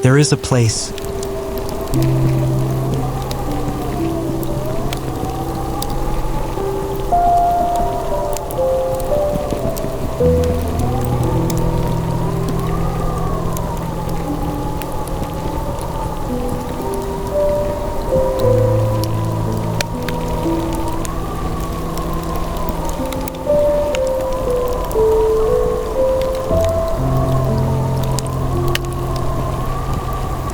There is a place.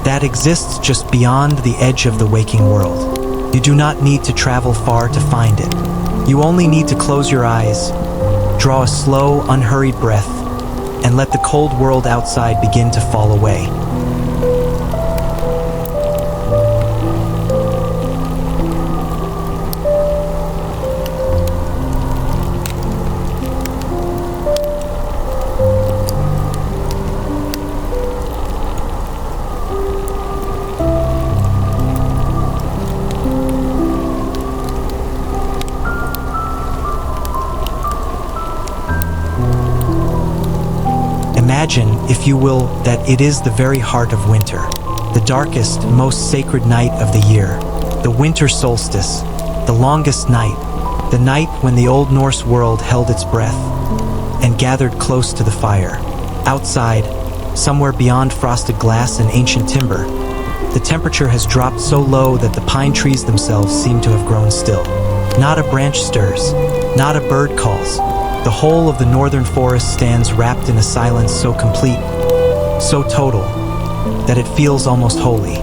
that exists just beyond the edge of the waking world. You do not need to travel far to find it. You only need to close your eyes, draw a slow, unhurried breath, and let the cold world outside begin to fall away. Imagine, if you will, that it is the very heart of winter, the darkest, most sacred night of the year, the winter solstice, the longest night, the night when the old Norse world held its breath and gathered close to the fire. Outside, somewhere beyond frosted glass and ancient timber, the temperature has dropped so low that the pine trees themselves seem to have grown still. Not a branch stirs, not a bird calls. The whole of the northern forest stands wrapped in a silence so complete, so total, that it feels almost holy.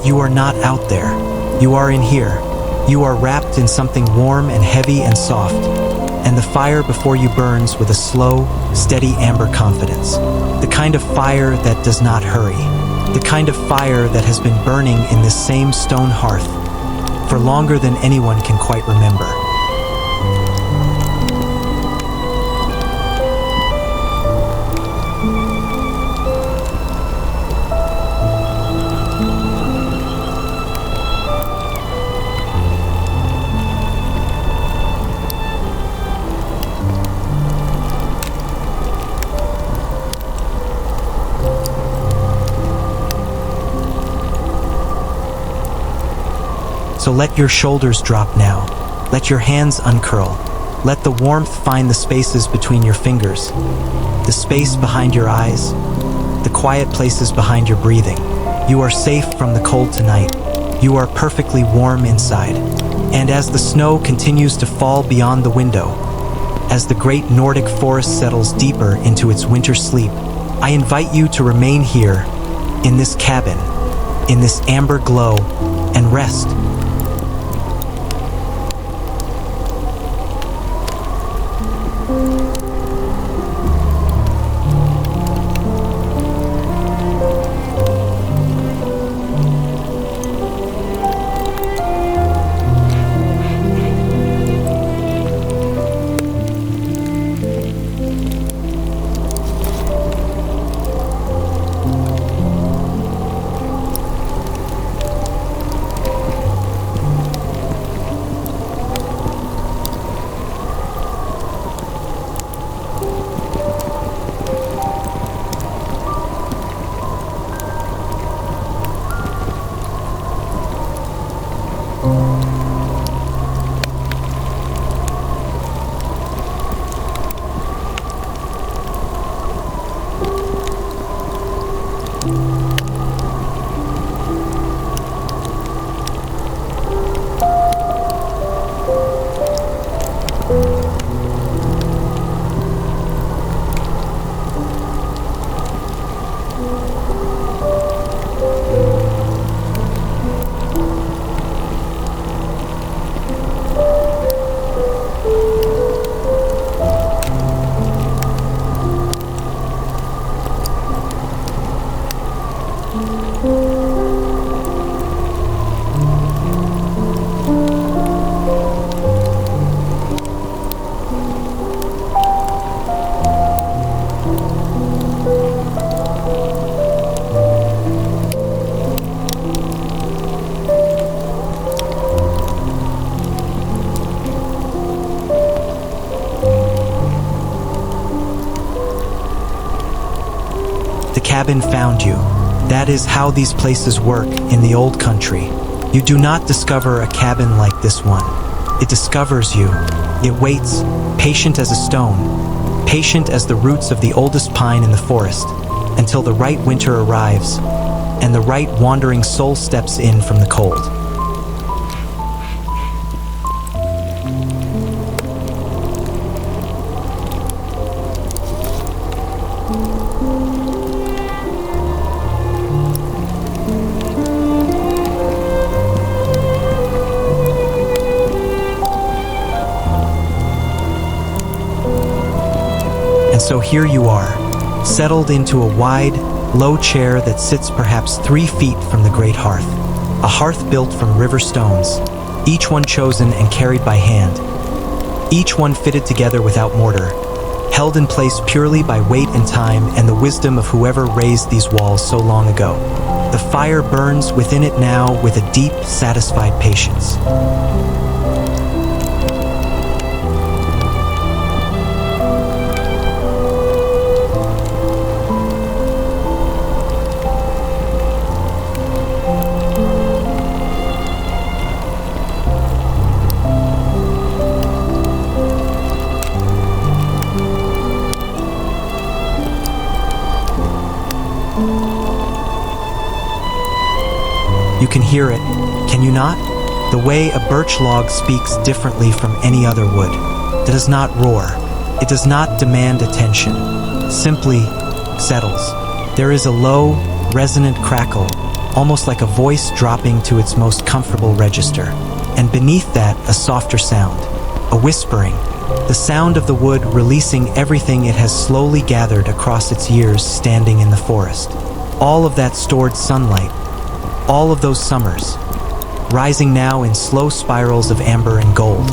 You are not out there. You are in here. You are wrapped in something warm and heavy and soft, and the fire before you burns with a slow, steady amber confidence. The kind of fire that does not hurry. The kind of fire that has been burning in this same stone hearth for longer than anyone can quite remember. So let your shoulders drop now. Let your hands uncurl. Let the warmth find the spaces between your fingers, the space behind your eyes, the quiet places behind your breathing. You are safe from the cold tonight. You are perfectly warm inside. And as the snow continues to fall beyond the window, as the great Nordic forest settles deeper into its winter sleep, I invite you to remain here, in this cabin, in this amber glow, and rest. cabin found you. That is how these places work in the old country. You do not discover a cabin like this one. It discovers you. It waits, patient as a stone, patient as the roots of the oldest pine in the forest, until the right winter arrives, and the right wandering soul steps in from the cold. And so here you are, settled into a wide, low chair that sits perhaps 3 feet from the great hearth. A hearth built from river stones, each one chosen and carried by hand. Each one fitted together without mortar, held in place purely by weight and time and the wisdom of whoever raised these walls so long ago. The fire burns within it now with a deep, satisfied patience. You can hear it, can you not? The way a birch log speaks differently from any other wood. It does not roar. It does not demand attention. Simply settles. There is a low, resonant crackle, almost like a voice dropping to its most comfortable register. And beneath that, a softer sound, a whispering, the sound of the wood releasing everything it has slowly gathered across its years standing in the forest. All of that stored sunlight, all of those summers, rising now in slow spirals of amber and gold.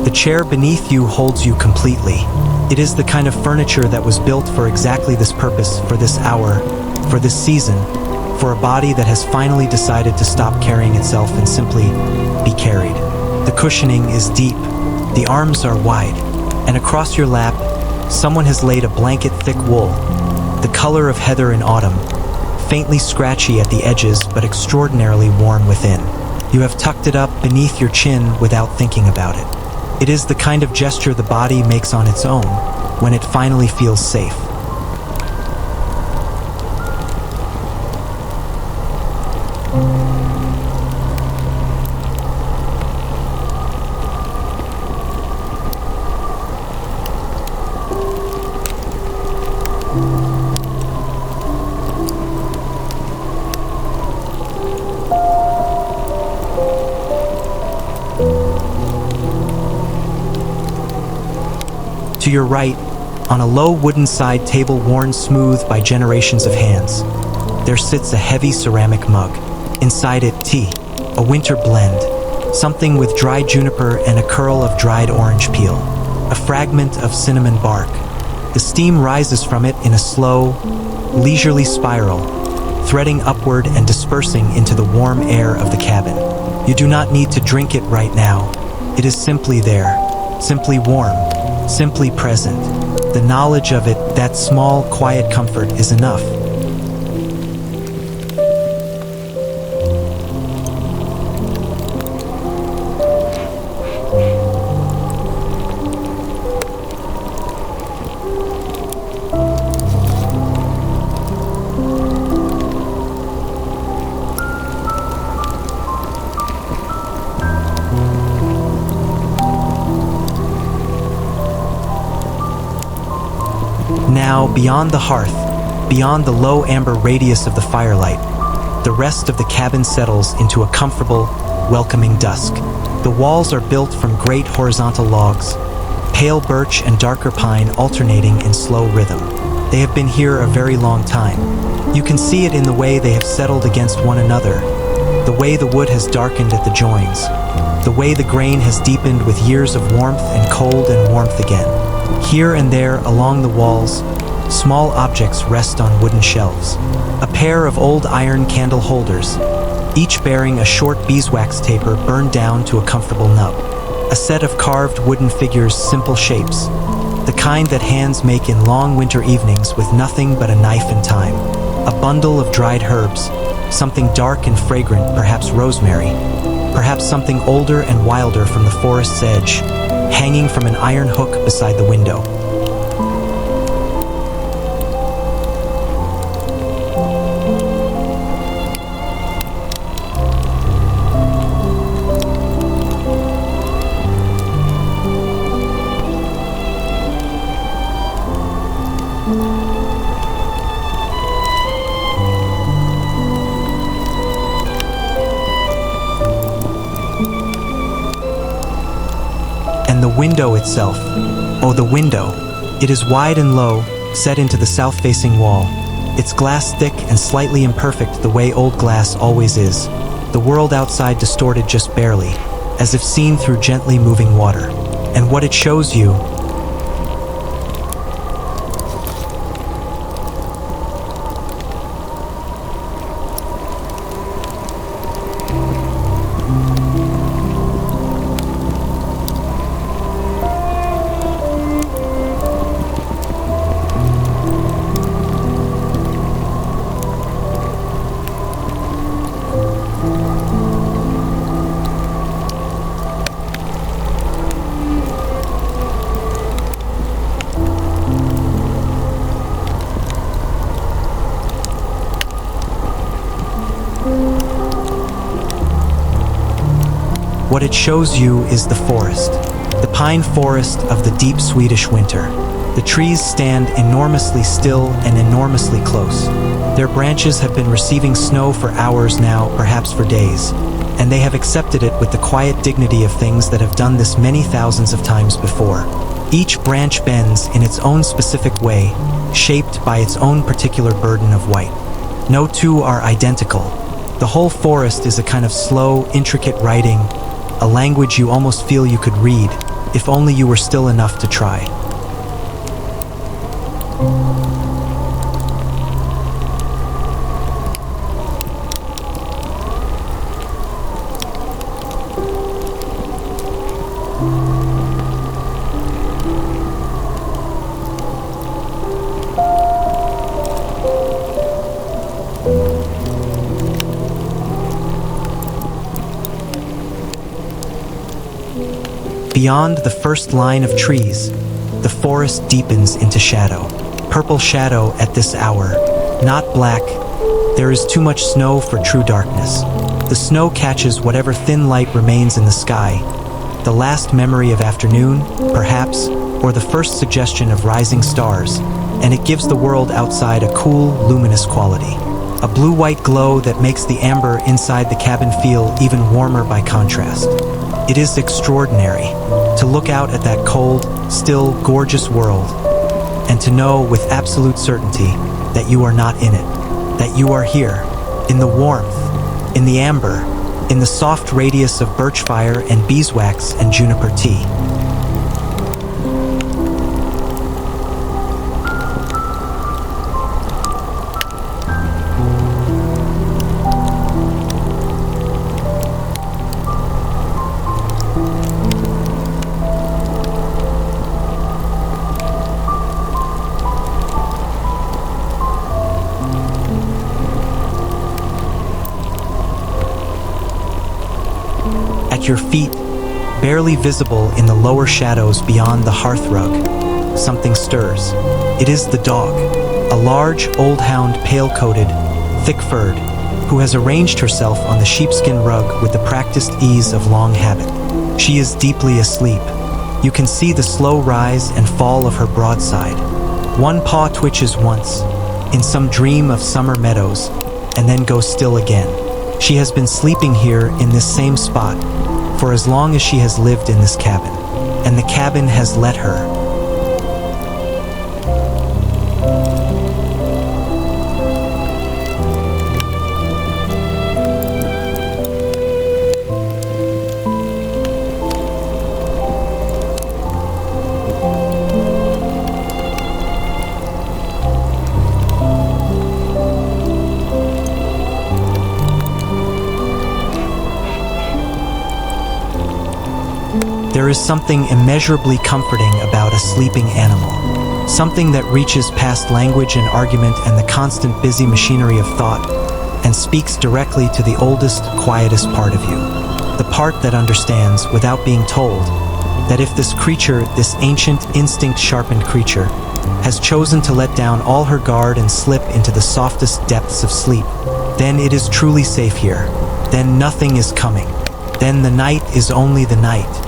The chair beneath you holds you completely. It is the kind of furniture that was built for exactly this purpose, for this hour, for this season, for a body that has finally decided to stop carrying itself and simply be carried. The cushioning is deep, the arms are wide, and across your lap, someone has laid a blanket thick wool, the color of heather in autumn, faintly scratchy at the edges but extraordinarily warm within. You have tucked it up beneath your chin without thinking about it. It is the kind of gesture the body makes on its own when it finally feels safe. To your right, on a low wooden side table worn smooth by generations of hands, there sits a heavy ceramic mug. Inside it, tea, a winter blend, something with dried juniper and a curl of dried orange peel, a fragment of cinnamon bark. The steam rises from it in a slow, leisurely spiral, threading upward and dispersing into the warm air of the cabin. You do not need to drink it right now. It is simply there, simply warm, simply present. The knowledge of it, that small, quiet comfort, is enough. Now, beyond the hearth, beyond the low amber radius of the firelight, the rest of the cabin settles into a comfortable, welcoming dusk. The walls are built from great horizontal logs, pale birch and darker pine alternating in slow rhythm. They have been here a very long time. You can see it in the way they have settled against one another, the way the wood has darkened at the joins, the way the grain has deepened with years of warmth and cold and warmth again. Here and there along the walls, small objects rest on wooden shelves. A pair of old iron candle holders, each bearing a short beeswax taper burned down to a comfortable nub. A set of carved wooden figures, simple shapes, the kind that hands make in long winter evenings with nothing but a knife and time. A bundle of dried herbs, something dark and fragrant, perhaps rosemary, perhaps something older and wilder from the forest's edge, hanging from an iron hook beside the window. And the window itself. Oh, the window. It is wide and low, set into the south-facing wall. Its glass thick and slightly imperfect the way old glass always is. The world outside distorted just barely, as if seen through gently moving water. And what it shows you, what it shows you is the forest, the pine forest of the deep Swedish winter. The trees stand enormously still and enormously close. Their branches have been receiving snow for hours now, perhaps for days, and they have accepted it with the quiet dignity of things that have done this many thousands of times before. Each branch bends in its own specific way, shaped by its own particular burden of white. No two are identical. The whole forest is a kind of slow, intricate writing, a language you almost feel you could read, if only you were still enough to try. Beyond the first line of trees, the forest deepens into shadow. Purple shadow at this hour, not black. There is too much snow for true darkness. The snow catches whatever thin light remains in the sky, the last memory of afternoon, perhaps, or the first suggestion of rising stars, and it gives the world outside a cool, luminous quality. A blue-white glow that makes the amber inside the cabin feel even warmer by contrast. It is extraordinary to look out at that cold, still, gorgeous world, and to know with absolute certainty that you are not in it, that you are here, in the warmth, in the amber, in the soft radius of birch fire and beeswax and juniper tea. At your feet, barely visible in the lower shadows beyond the hearth rug, something stirs. It is the dog, a large old hound, pale-coated, thick-furred, who has arranged herself on the sheepskin rug with the practiced ease of long habit. She is deeply asleep. You can see the slow rise and fall of her broadside. One paw twitches once, in some dream of summer meadows, and then goes still again. She has been sleeping here in this same spot for as long as she has lived in this cabin, and the cabin has let her. There is something immeasurably comforting about a sleeping animal. Something that reaches past language and argument and the constant busy machinery of thought, and speaks directly to the oldest, quietest part of you. The part that understands, without being told, that if this creature, this ancient, instinct-sharpened creature, has chosen to let down all her guard and slip into the softest depths of sleep, then it is truly safe here. Then nothing is coming. Then the night is only the night.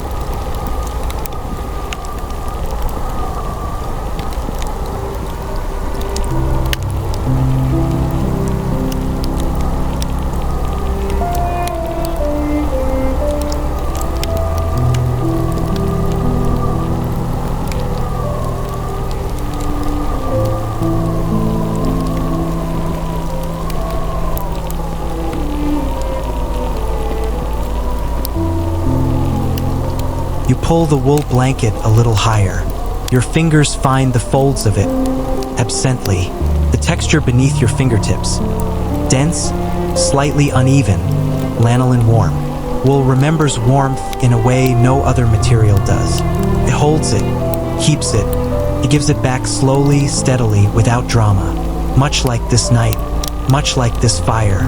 You pull the wool blanket a little higher. Your fingers find the folds of it, absently, the texture beneath your fingertips. Dense, slightly uneven, lanolin warm. Wool remembers warmth in a way no other material does. It holds it, keeps it. It gives it back slowly, steadily, without drama. Much like this night, much like this fire.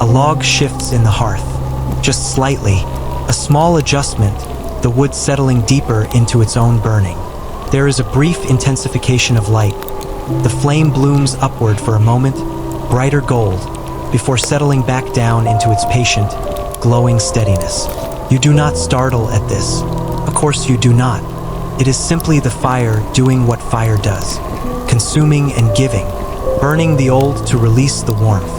A log shifts in the hearth, just slightly, a small adjustment, the wood settling deeper into its own burning. There is a brief intensification of light. The flame blooms upward for a moment, brighter gold, before settling back down into its patient, glowing steadiness. You do not startle at this. Of course you do not. It is simply the fire doing what fire does, consuming and giving, burning the old to release the warmth.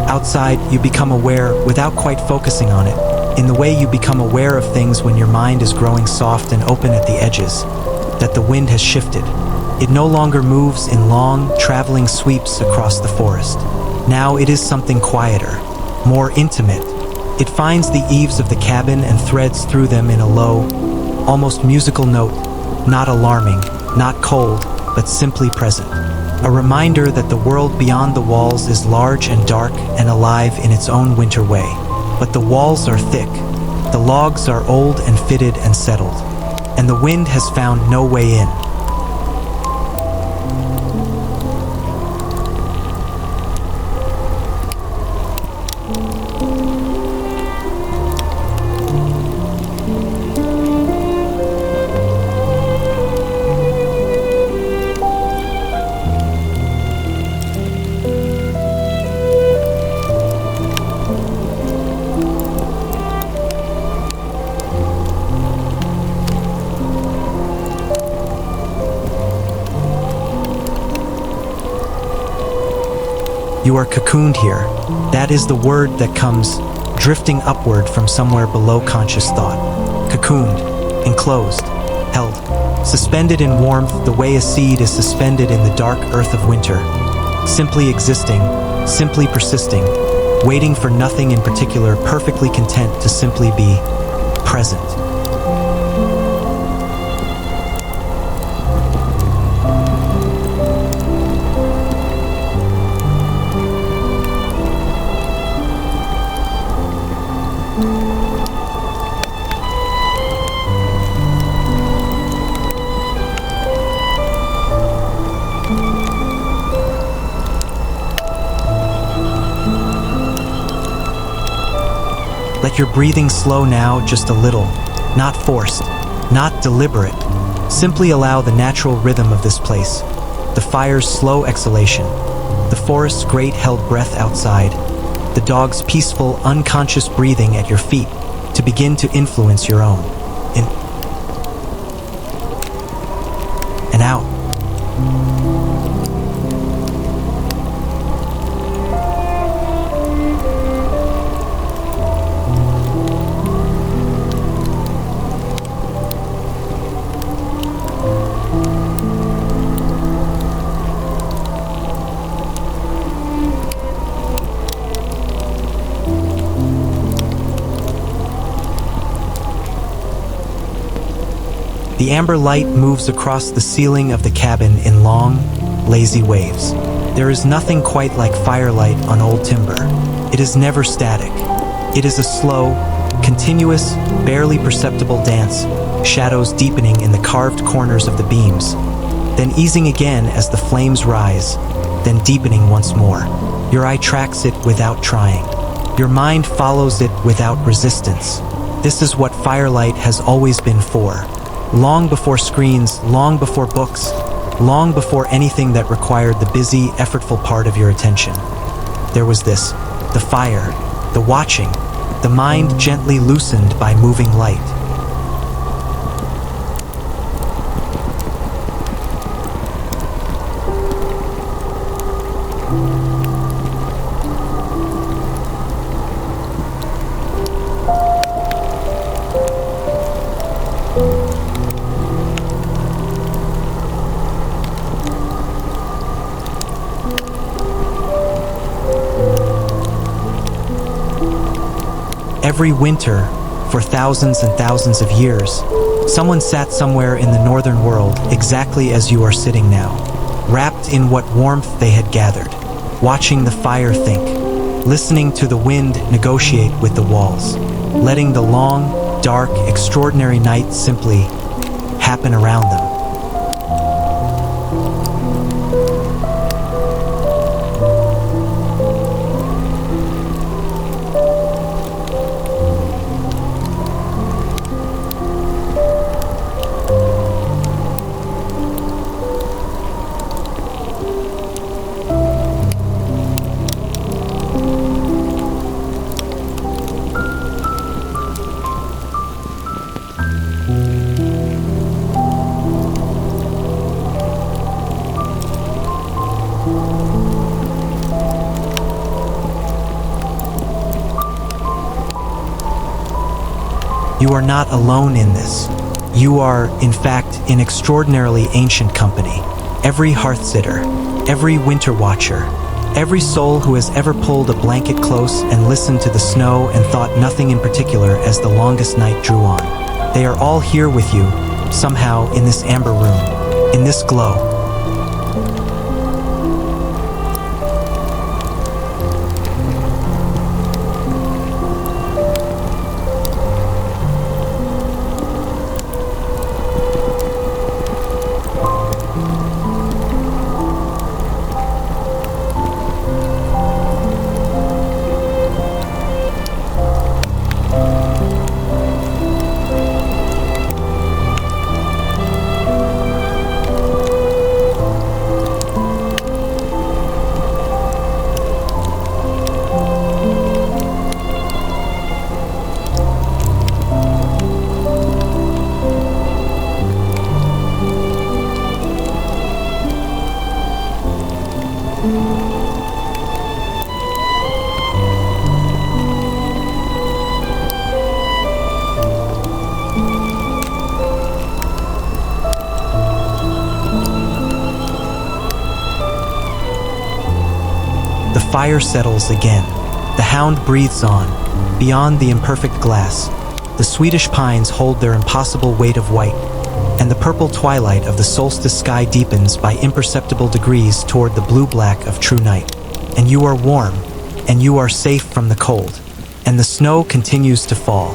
Outside, you become aware without quite focusing on it, in the way you become aware of things when your mind is growing soft and open at the edges, that the wind has shifted. It no longer moves in long, traveling sweeps across the forest. Now it is something quieter, more intimate. It finds the eaves of the cabin and threads through them in a low, almost musical note, not alarming, not cold, but simply present. A reminder that the world beyond the walls is large and dark and alive in its own winter way. But the walls are thick, the logs are old and fitted and settled, and the wind has found no way in. You are cocooned here. That is the word that comes drifting upward from somewhere below conscious thought. Cocooned, enclosed, held, suspended in warmth the way a seed is suspended in the dark earth of winter. Simply existing, simply persisting, waiting for nothing in particular, perfectly content to simply be present. Let your breathing slow now just a little, not forced, not deliberate. Simply allow the natural rhythm of this place, the fire's slow exhalation, the forest's great held breath outside, the dog's peaceful, unconscious breathing at your feet to begin to influence your own. and out. The amber light moves across the ceiling of the cabin in long, lazy waves. There is nothing quite like firelight on old timber. It is never static. It is a slow, continuous, barely perceptible dance, shadows deepening in the carved corners of the beams, then easing again as the flames rise, then deepening once more. Your eye tracks it without trying. Your mind follows it without resistance. This is what firelight has always been for. Long before screens, long before books, long before anything that required the busy, effortful part of your attention. There was this, the fire, the watching, the mind gently loosened by moving light. Every winter, for thousands and thousands of years, someone sat somewhere in the northern world exactly as you are sitting now, wrapped in what warmth they had gathered, watching the fire think, listening to the wind negotiate with the walls, letting the long, dark, extraordinary night simply happen around them. You are not alone in this. You are, in fact, in extraordinarily ancient company. Every hearth-sitter, every winter watcher, every soul who has ever pulled a blanket close and listened to the snow and thought nothing in particular as the longest night drew on. They are all here with you, somehow, in this amber room, in this glow. The fire settles again. The hound breathes on, beyond the imperfect glass. The Swedish pines hold their impossible weight of white, and the purple twilight of the solstice sky deepens by imperceptible degrees toward the blue-black of true night. And you are warm, and you are safe from the cold, and the snow continues to fall.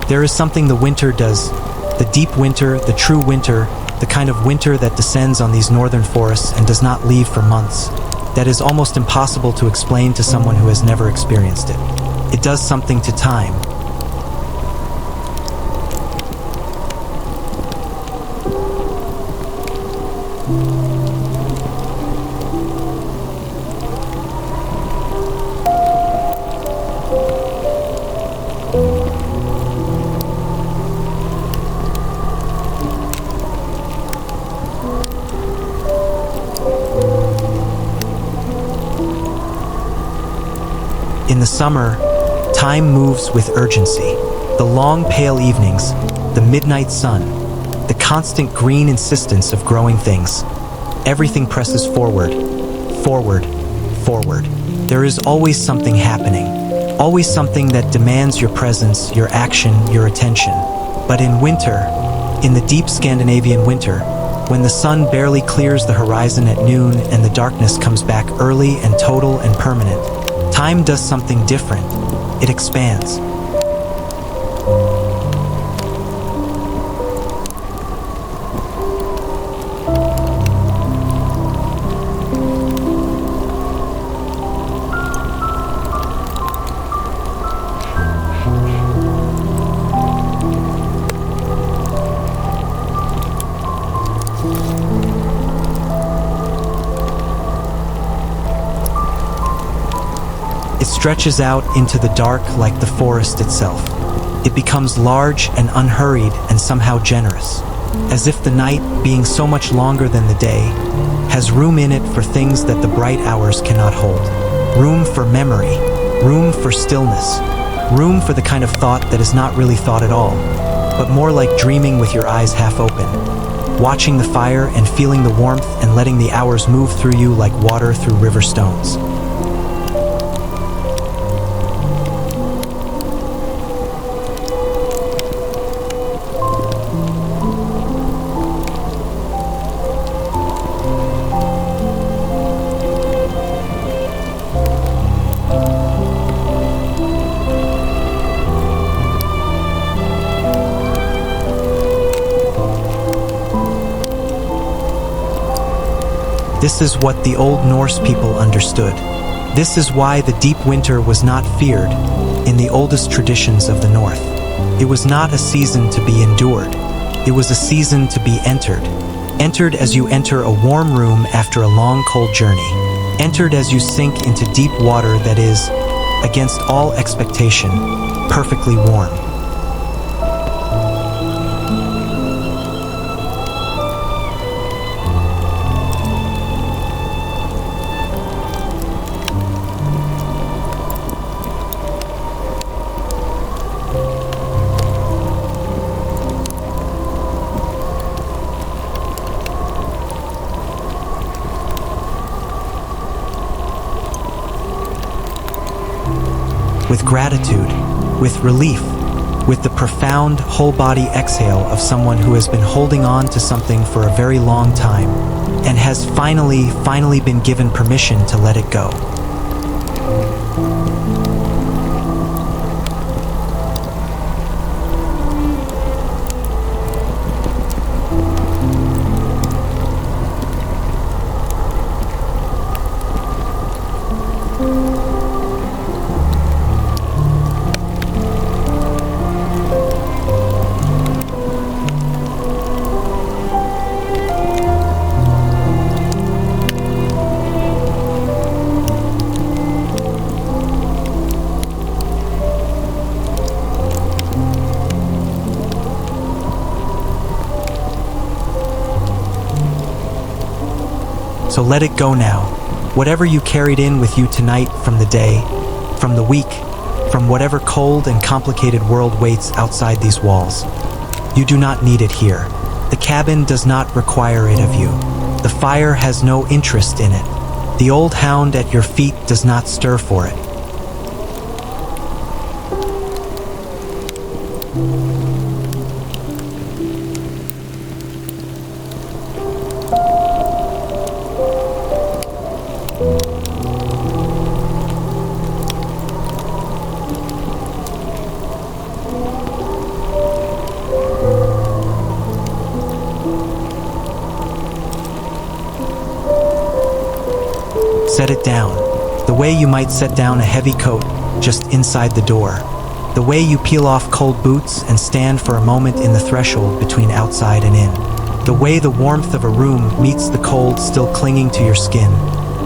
There is something the winter does, the deep winter, the true winter, the kind of winter that descends on these northern forests and does not leave for months, that is almost impossible to explain to someone who has never experienced it. It does something to time. In the summer, time moves with urgency. The long, pale evenings, the midnight sun, the constant green insistence of growing things. Everything presses forward, forward, forward. There is always something happening, always something that demands your presence, your action, your attention. But in winter, in the deep Scandinavian winter, when the sun barely clears the horizon at noon and the darkness comes back early and total and permanent, time does something different. It expands. It stretches out into the dark like the forest itself. It becomes large and unhurried and somehow generous, as if the night, being so much longer than the day, has room in it for things that the bright hours cannot hold. Room for memory, room for stillness, room for the kind of thought that is not really thought at all, but more like dreaming with your eyes half open, watching the fire and feeling the warmth and letting the hours move through you like water through river stones. This is what the old Norse people understood. This is why the deep winter was not feared in the oldest traditions of the North. It was not a season to be endured. It was a season to be entered. Entered as you enter a warm room after a long cold journey. Entered as you sink into deep water that is, against all expectation, perfectly warm. With gratitude, with relief, with the profound whole-body exhale of someone who has been holding on to something for a very long time and has finally been given permission to let it go. So let it go now. Whatever you carried in with you tonight from the day, from the week, from whatever cold and complicated world waits outside these walls. You do not need it here. The cabin does not require it of you. The fire has no interest in it. The old hound at your feet does not stir for it. Set it down. The way you might set down a heavy coat just inside the door. The way you peel off cold boots and stand for a moment in the threshold between outside and in. The way the warmth of a room meets the cold still clinging to your skin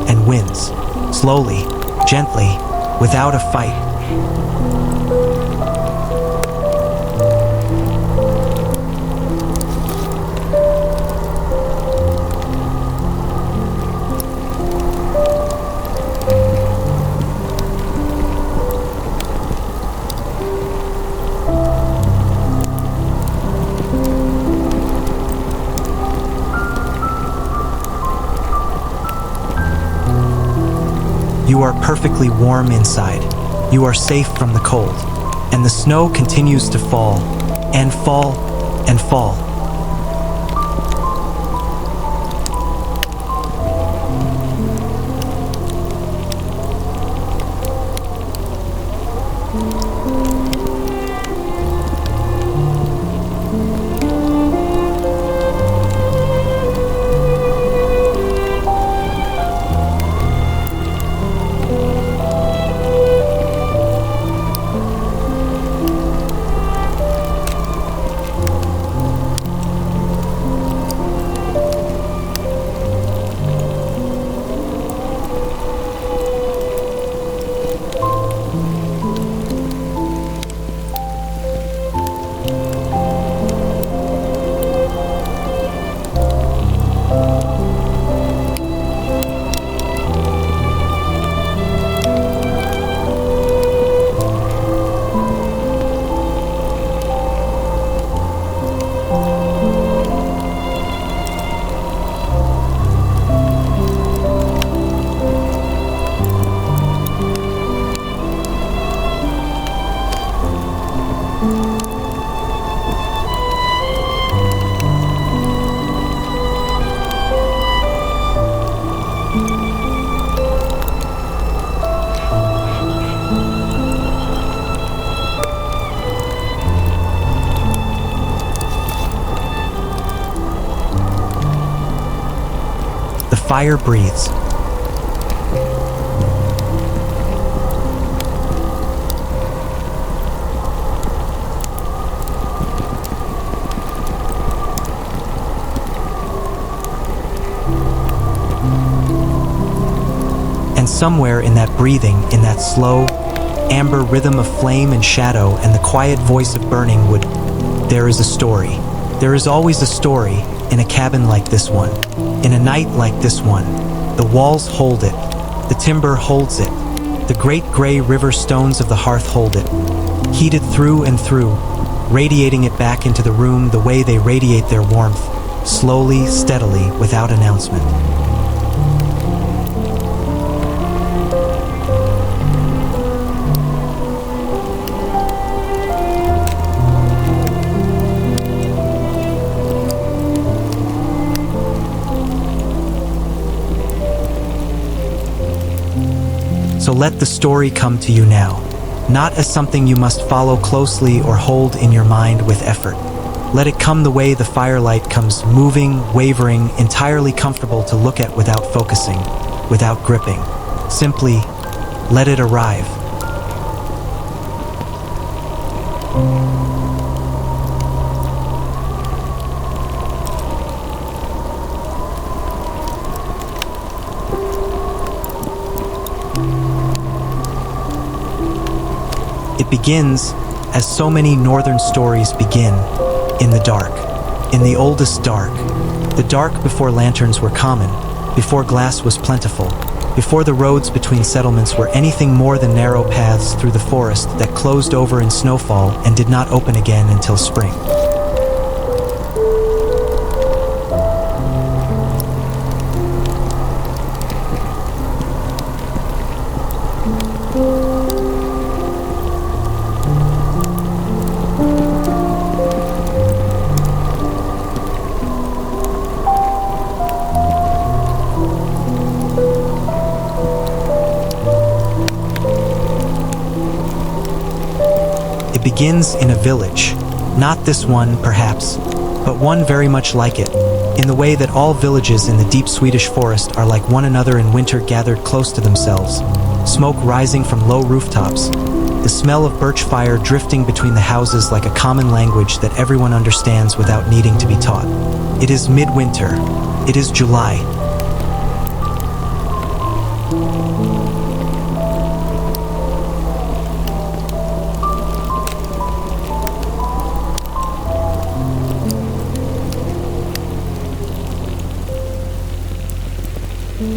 and wins. Slowly, gently, without a fight. You are perfectly warm inside. You are safe from the cold. And the snow continues to fall, and fall, and fall. Fire breathes. And somewhere in that breathing, in that slow, amber rhythm of flame and shadow and the quiet voice of burning wood, there is a story. There is always a story in a cabin like this one. In a night like this one, the walls hold it, the timber holds it, the great gray river stones of the hearth hold it, heated through and through, radiating it back into the room the way they radiate their warmth, slowly, steadily, without announcement. So let the story come to you now, not as something you must follow closely or hold in your mind with effort. Let it come the way the firelight comes, moving, wavering, entirely comfortable to look at without focusing, without gripping. Simply, let it arrive. It begins, as so many northern stories begin, in the dark, in the oldest dark, the dark before lanterns were common, before glass was plentiful, before the roads between settlements were anything more than narrow paths through the forest that closed over in snowfall and did not open again until spring. It begins in a village, not this one perhaps, but one very much like it, in the way that all villages in the deep Swedish forest are like one another in winter, gathered close to themselves, smoke rising from low rooftops, the smell of birch fire drifting between the houses like a common language that everyone understands without needing to be taught. It is midwinter. It is July.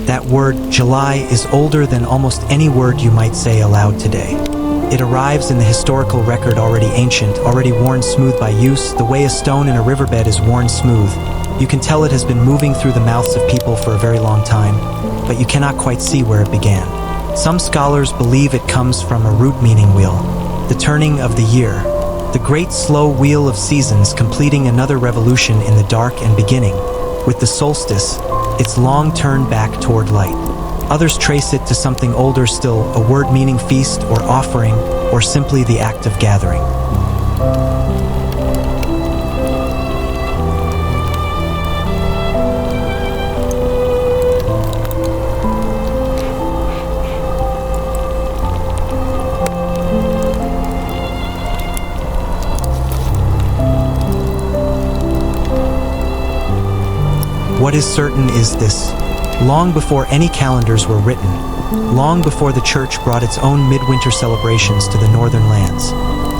That word, July, is older than almost any word you might say aloud today. It arrives in the historical record already ancient, already worn smooth by use, the way a stone in a riverbed is worn smooth. You can tell it has been moving through the mouths of people for a very long time, but you cannot quite see where it began. Some scholars believe it comes from a root meaning wheel, the turning of the year, the great slow wheel of seasons completing another revolution in the dark and beginning, with the solstice, its long turn back toward light. Others trace it to something older still, a word meaning feast or offering, or simply the act of gathering. What is certain is this: long before any calendars were written, long before the church brought its own midwinter celebrations to the northern lands,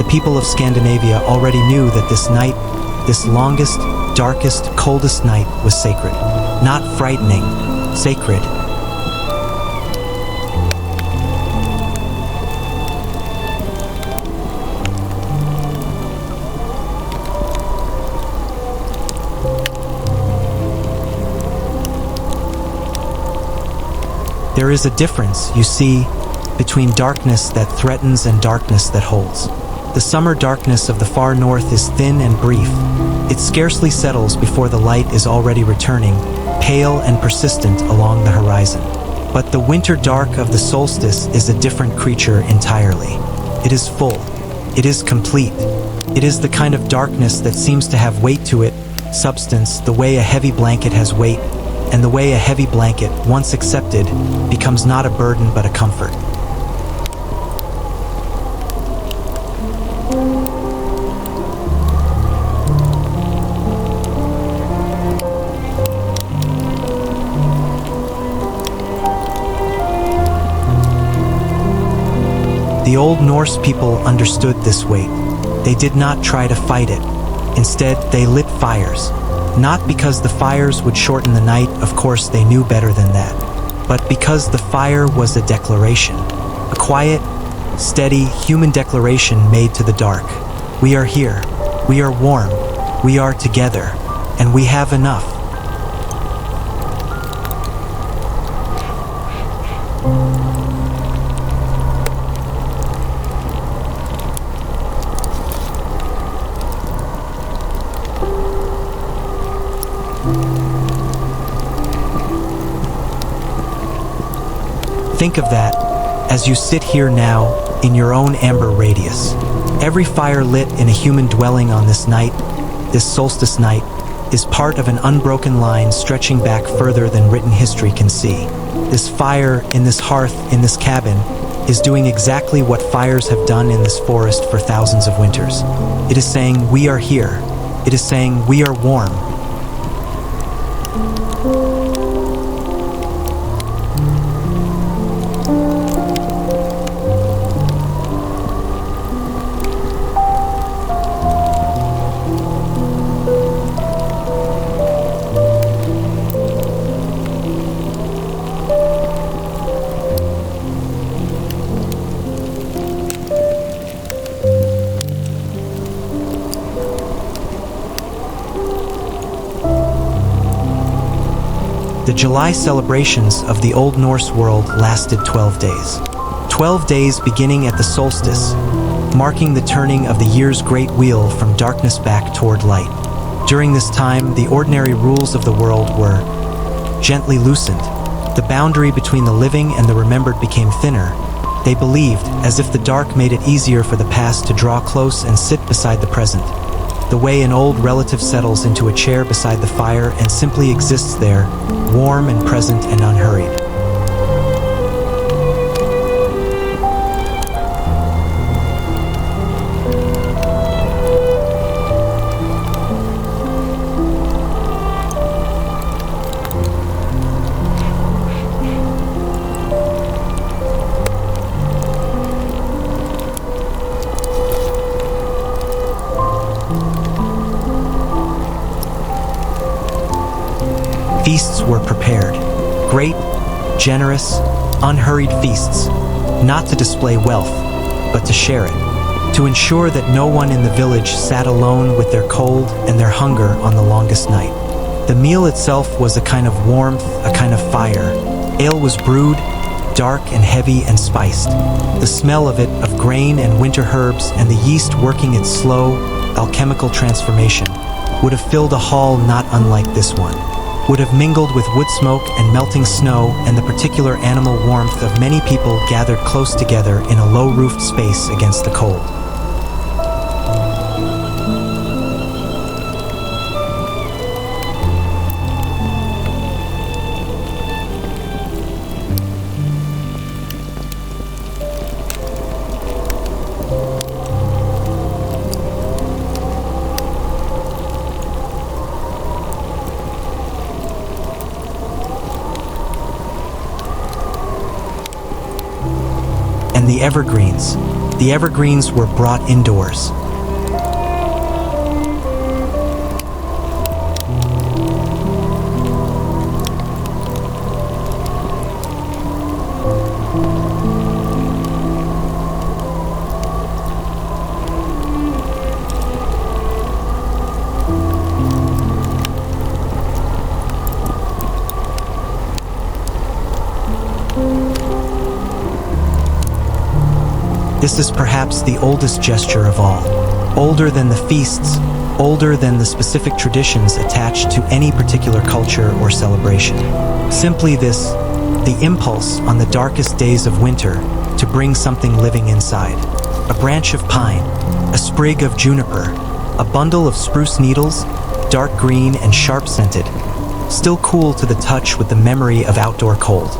the people of Scandinavia already knew that this night, this longest, darkest, coldest night, was sacred. Not frightening, sacred. There is a difference, you see, between darkness that threatens and darkness that holds. The summer darkness of the far north is thin and brief. It scarcely settles before the light is already returning, pale and persistent along the horizon. But the winter dark of the solstice is a different creature entirely. It is full. It is complete. It is the kind of darkness that seems to have weight to it, substance, the way a heavy blanket has weight, and the way a heavy blanket, once accepted, becomes not a burden but a comfort. The old Norse people understood this weight. They did not try to fight it. Instead, they lit fires. Not because the fires would shorten the night, of course they knew better than that, but because the fire was a declaration, a quiet, steady, human declaration made to the dark. We are here, we are warm, we are together, and we have enough. Think of that as you sit here now in your own amber radius. Every fire lit in a human dwelling on this night, this solstice night, is part of an unbroken line stretching back further than written history can see. This fire in this hearth in this cabin is doing exactly what fires have done in this forest for thousands of winters. It is saying we are here. It is saying we are warm. The July celebrations of the Old Norse world lasted 12 days. 12 days beginning at the solstice, marking the turning of the year's great wheel from darkness back toward light. During this time, the ordinary rules of the world were gently loosened. The boundary between the living and the remembered became thinner. They believed, as if the dark made it easier for the past to draw close and sit beside the present. the way an old relative settles into a chair beside the fire and simply exists there, warm and present and unhurried. Feasts were prepared. Great, generous, unhurried feasts, not to display wealth, but to share it, to ensure that no one in the village sat alone with their cold and their hunger on the longest night. The meal itself was a kind of warmth, a kind of fire. Ale was brewed, dark and heavy and spiced. The smell of it, of grain and winter herbs and the yeast working its slow, alchemical transformation, would have filled a hall not unlike this one, would have mingled with wood smoke and melting snow and the particular animal warmth of many people gathered close together in a low-roofed space against the cold. And the evergreens. The evergreens were brought indoors. This is perhaps the oldest gesture of all, older than the feasts, older than the specific traditions attached to any particular culture or celebration. Simply this, the impulse on the darkest days of winter to bring something living inside. A branch of pine, a sprig of juniper, a bundle of spruce needles, dark green and sharp-scented, still cool to the touch with the memory of outdoor cold.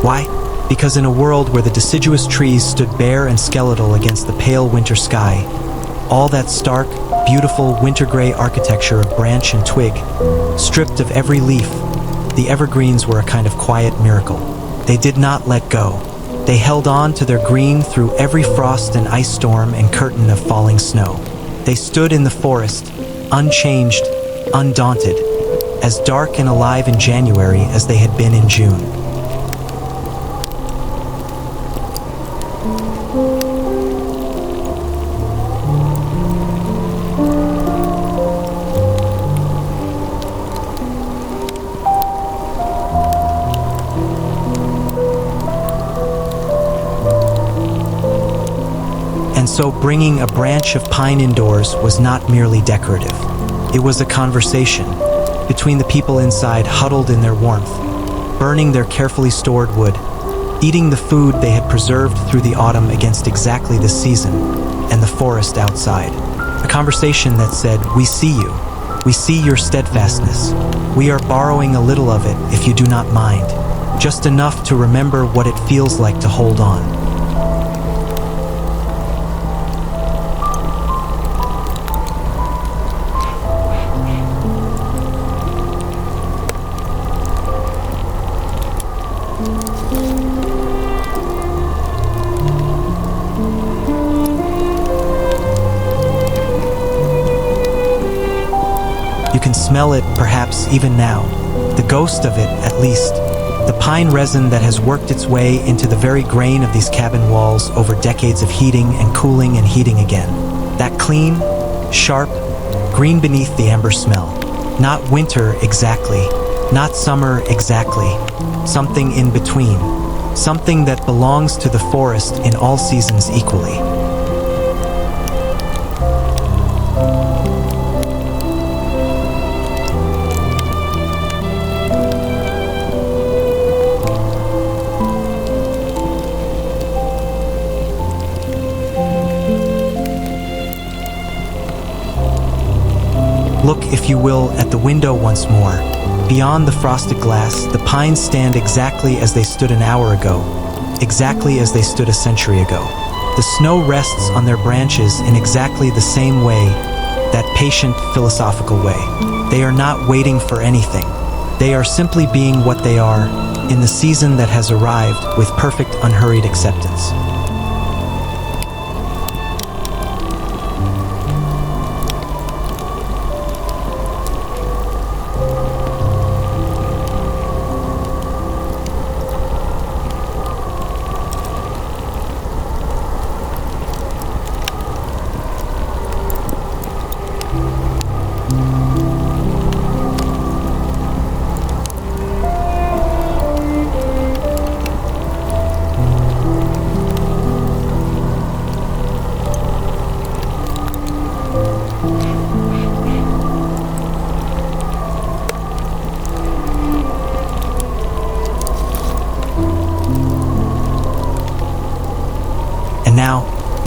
Why? Because in a world where the deciduous trees stood bare and skeletal against the pale winter sky, all that stark, beautiful winter-gray architecture of branch and twig, stripped of every leaf, the evergreens were a kind of quiet miracle. They did not let go. They held on to their green through every frost and ice storm and curtain of falling snow. They stood in the forest, unchanged, undaunted, as dark and alive in January as they had been in June. And so bringing a branch of pine indoors was not merely decorative. It was a conversation between the people inside huddled in their warmth, burning their carefully stored wood, eating the food they had preserved through the autumn against exactly this season, and the forest outside. A conversation that said, "We see you. We see your steadfastness. We are borrowing a little of it if you do not mind, just enough to remember what it feels like to hold on." You can smell it, perhaps even now, the ghost of it at least, the pine resin that has worked its way into the very grain of these cabin walls over decades of heating and cooling and heating again. That clean, sharp, green beneath the amber smell. Not winter exactly, not summer exactly, something in between, something that belongs to the forest in all seasons equally. Look, if you will, at the window once more. Beyond the frosted glass, the pines stand exactly as they stood an hour ago, exactly as they stood a century ago. The snow rests on their branches in exactly the same way, that patient, philosophical way. They are not waiting for anything. They are simply being what they are, in the season that has arrived, with perfect, unhurried acceptance.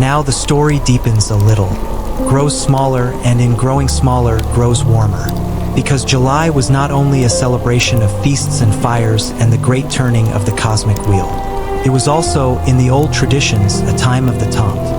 Now the story deepens a little, grows smaller, and in growing smaller, grows warmer. Because July was not only a celebration of feasts and fires and the great turning of the cosmic wheel. It was also, in the old traditions, a time of the Tomte.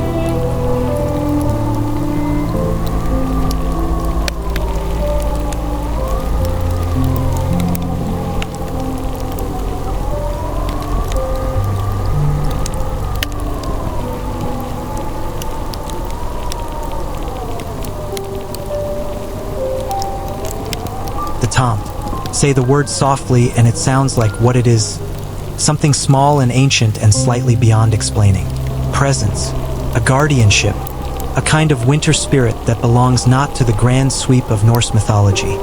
Tomte. Say the word softly and it sounds like what it is. Something small and ancient and slightly beyond explaining. Presence. A guardianship. A kind of winter spirit that belongs not to the grand sweep of Norse mythology,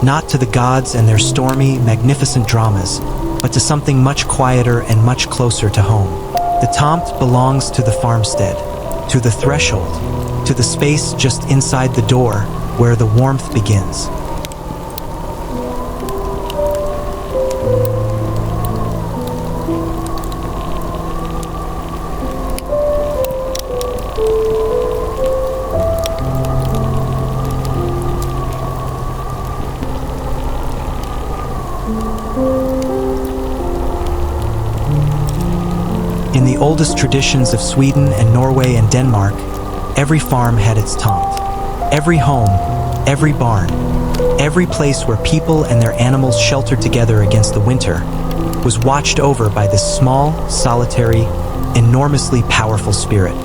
not to the gods and their stormy, magnificent dramas, but to something much quieter and much closer to home. The Tomte belongs to the farmstead, to the threshold, to the space just inside the door where the warmth begins. In the oldest traditions of Sweden and Norway and Denmark, every farm had its Tomte. Every home, every barn, every place where people and their animals sheltered together against the winter was watched over by this small, solitary, enormously powerful spirit.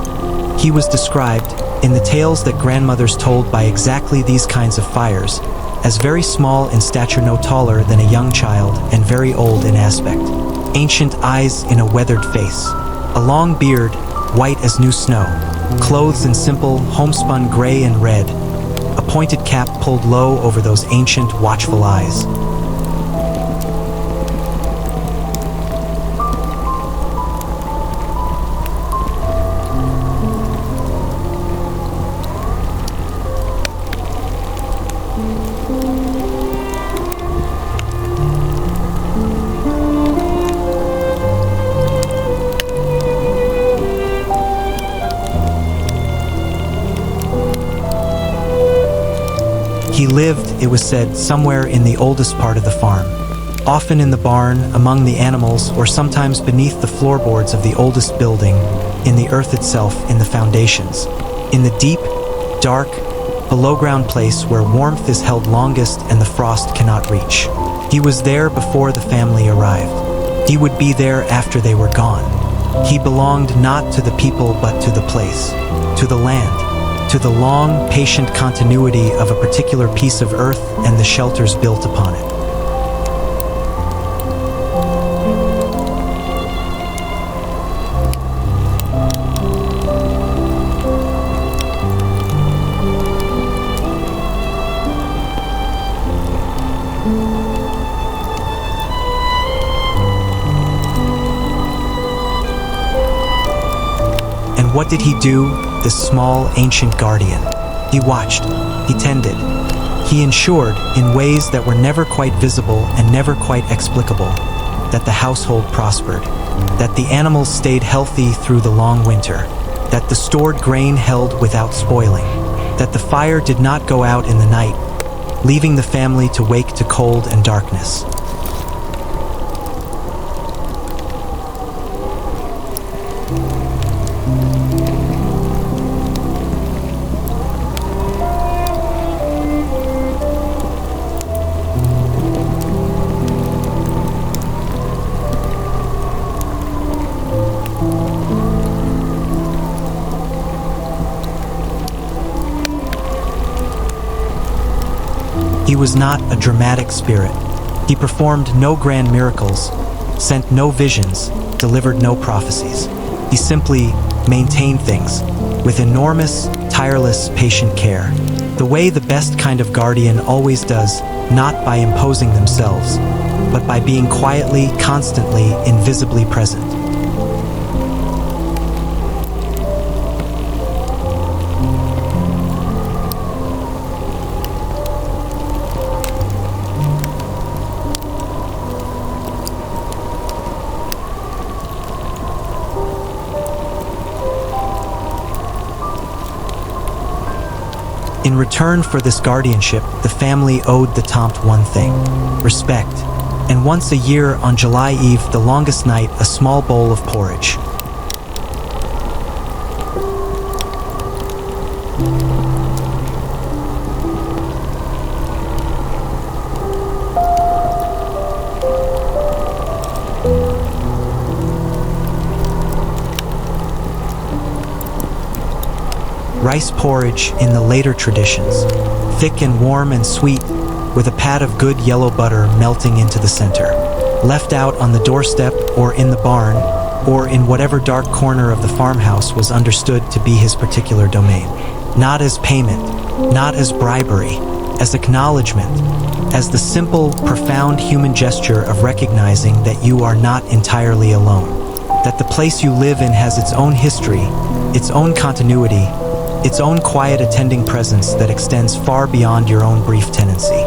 He was described, in the tales that grandmothers told by exactly these kinds of fires, as very small in stature, no taller than a young child, and very old in aspect. Ancient eyes in a weathered face, a long beard, white as new snow, clothes in simple, homespun gray and red, a pointed cap pulled low over those ancient, watchful eyes. He lived, it was said, somewhere in the oldest part of the farm, often in the barn, among the animals, or sometimes beneath the floorboards of the oldest building, in the earth itself, in the foundations, in the deep, dark, below-ground place where warmth is held longest and the frost cannot reach. He was there before the family arrived. He would be there after they were gone. He belonged not to the people but to the place, to the land, to the long, patient continuity of a particular piece of earth and the shelters built upon it. And what did he do, this small, ancient guardian? He watched, he tended, he ensured, in ways that were never quite visible and never quite explicable, that the household prospered, that the animals stayed healthy through the long winter, that the stored grain held without spoiling, that the fire did not go out in the night, leaving the family to wake to cold and darkness. He was not a dramatic spirit. He performed no grand miracles, sent no visions, delivered no prophecies. He simply maintained things with enormous, tireless, patient care, the way the best kind of guardian always does, not by imposing themselves, but by being quietly, constantly, invisibly present. In return for this guardianship, the family owed the Tomte one thing: respect. And once a year, on July Eve, the longest night, a small bowl of porridge. Rice porridge in the later traditions, thick and warm and sweet, with a pat of good yellow butter melting into the center. Left out on the doorstep or in the barn, or in whatever dark corner of the farmhouse was understood to be his particular domain. Not as payment, not as bribery, as acknowledgement, as the simple, profound human gesture of recognizing that you are not entirely alone, that the place you live in has its own history, its own continuity, its own quiet attending presence that extends far beyond your own brief tenancy.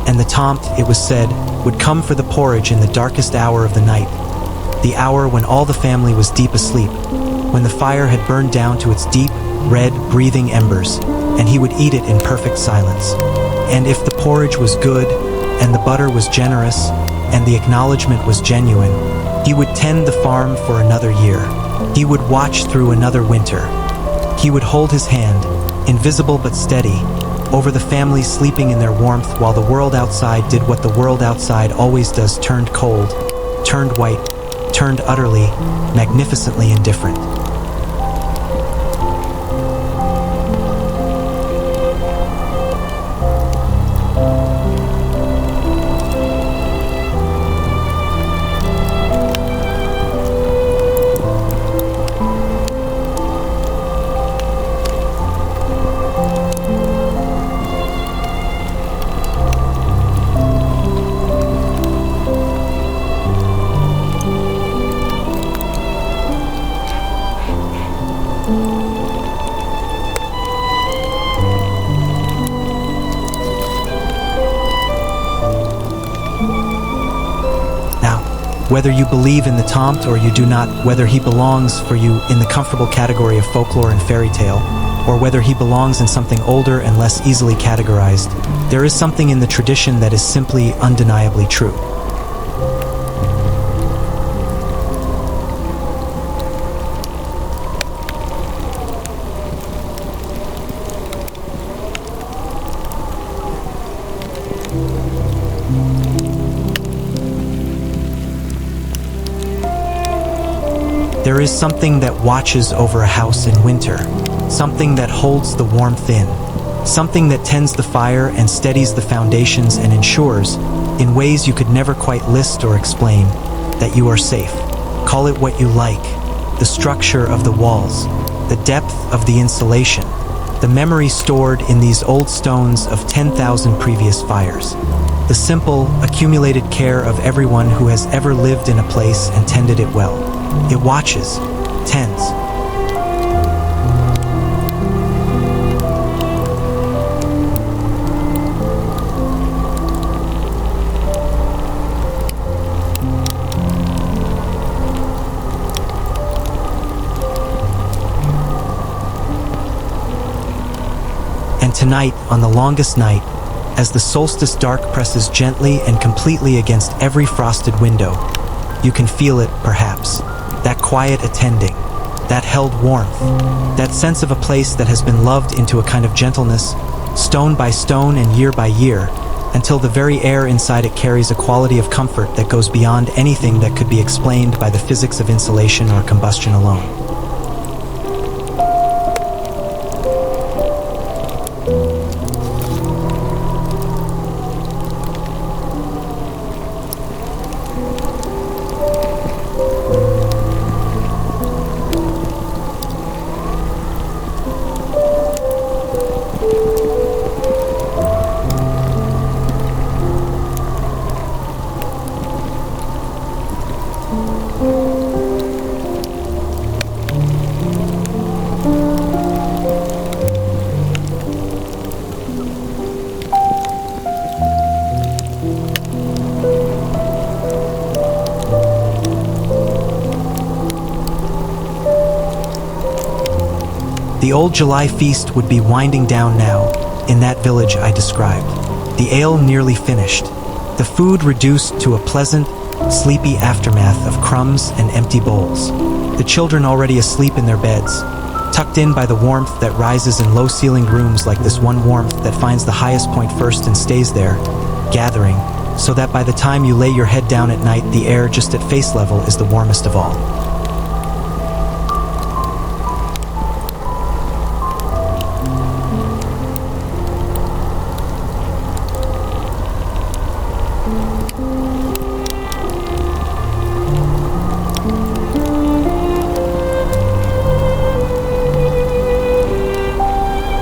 And the Tomte, it was said, would come for the porridge in the darkest hour of the night, the hour when all the family was deep asleep, when the fire had burned down to its deep, red, breathing embers, and he would eat it in perfect silence. And if the porridge was good, and the butter was generous, and the acknowledgement was genuine, he would tend the farm for another year. He would watch through another winter. He would hold his hand, invisible but steady, over the family sleeping in their warmth while the world outside did what the world outside always does: turned cold, turned white, turned utterly, magnificently indifferent. Whether you believe in the Tomte or you do not, whether he belongs for you in the comfortable category of folklore and fairy tale, or whether he belongs in something older and less easily categorized, there is something in the tradition that is simply undeniably true. There is something that watches over a house in winter, something that holds the warmth in, something that tends the fire and steadies the foundations and ensures, in ways you could never quite list or explain, that you are safe. Call it what you like: the structure of the walls, the depth of the insulation, the memory stored in these old stones of 10,000 previous fires. The simple, accumulated care of everyone who has ever lived in a place and tended it well. It watches, tends. And tonight, on the longest night, as the solstice dark presses gently and completely against every frosted window, you can feel it, perhaps, that quiet attending, that held warmth, that sense of a place that has been loved into a kind of gentleness, stone by stone and year by year, until the very air inside it carries a quality of comfort that goes beyond anything that could be explained by the physics of insulation or combustion alone. The old July feast would be winding down now, in that village I described. The ale nearly finished, the food reduced to a pleasant, sleepy aftermath of crumbs and empty bowls. The children already asleep in their beds, tucked in by the warmth that rises in low-ceilinged rooms like this one warmth that finds the highest point first and stays there, gathering, so that by the time you lay your head down at night, the air just at face level is the warmest of all.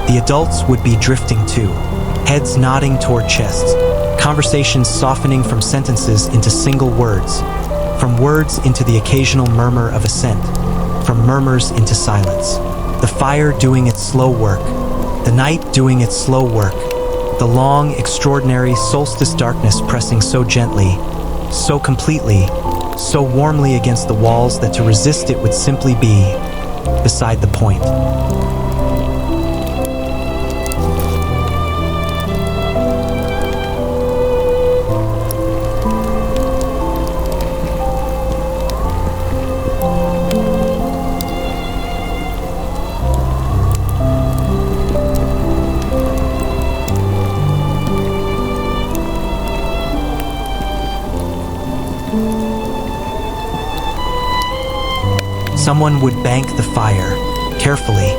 The adults would be drifting too, heads nodding toward chests, conversations softening from sentences into single words, from words into the occasional murmur of assent, from murmurs into silence. The fire doing its slow work, the night doing its slow work, the long, extraordinary solstice darkness pressing so gently, so completely, so warmly against the walls that to resist it would simply be beside the point. Someone would bank the fire, carefully,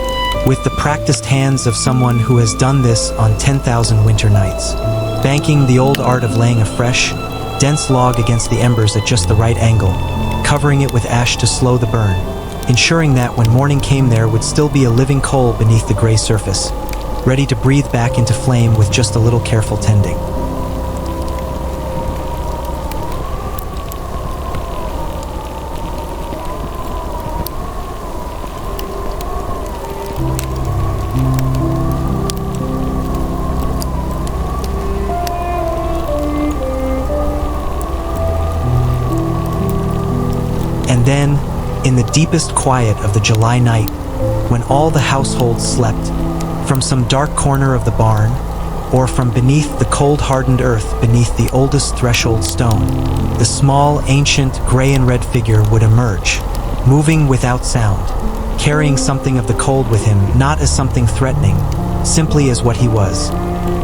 with the practiced hands of someone who has done this on 10,000 winter nights, banking the old art of laying a fresh, dense log against the embers at just the right angle, covering it with ash to slow the burn, ensuring that when morning came there would still be a living coal beneath the gray surface, ready to breathe back into flame with just a little careful tending. And then, in the deepest quiet of the July night, when all the household slept, from some dark corner of the barn, or from beneath the cold-hardened earth beneath the oldest threshold stone, the small, ancient, gray and red figure would emerge, moving without sound, carrying something of the cold with him, not as something threatening, simply as what he was,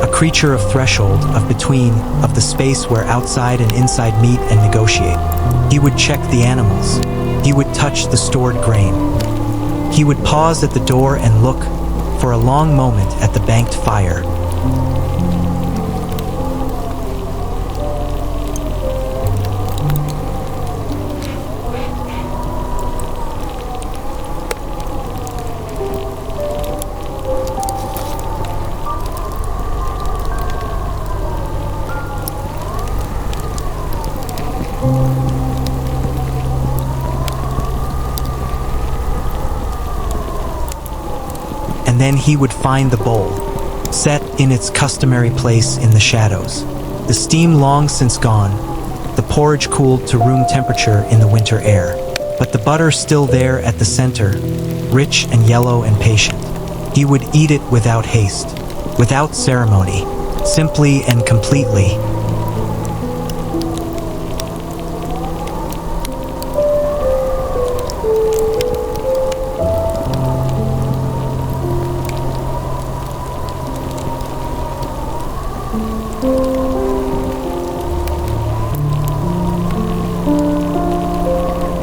a creature of threshold, of between, of the space where outside and inside meet and negotiate. He would check the animals. He would touch the stored grain. He would pause at the door and look, for a long moment, at the banked fire. And then he would find the bowl, set in its customary place in the shadows. The steam long since gone, the porridge cooled to room temperature in the winter air, but the butter still there at the center, rich and yellow and patient. He would eat it without haste, without ceremony, simply and completely.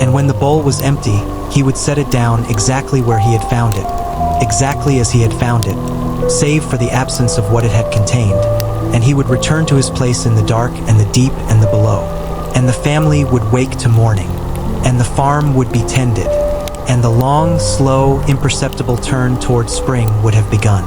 And when the bowl was empty, he would set it down exactly where he had found it, exactly as he had found it, save for the absence of what it had contained, and he would return to his place in the dark and the deep and the below, and the family would wake to morning, and the farm would be tended, and the long, slow, imperceptible turn towards spring would have begun.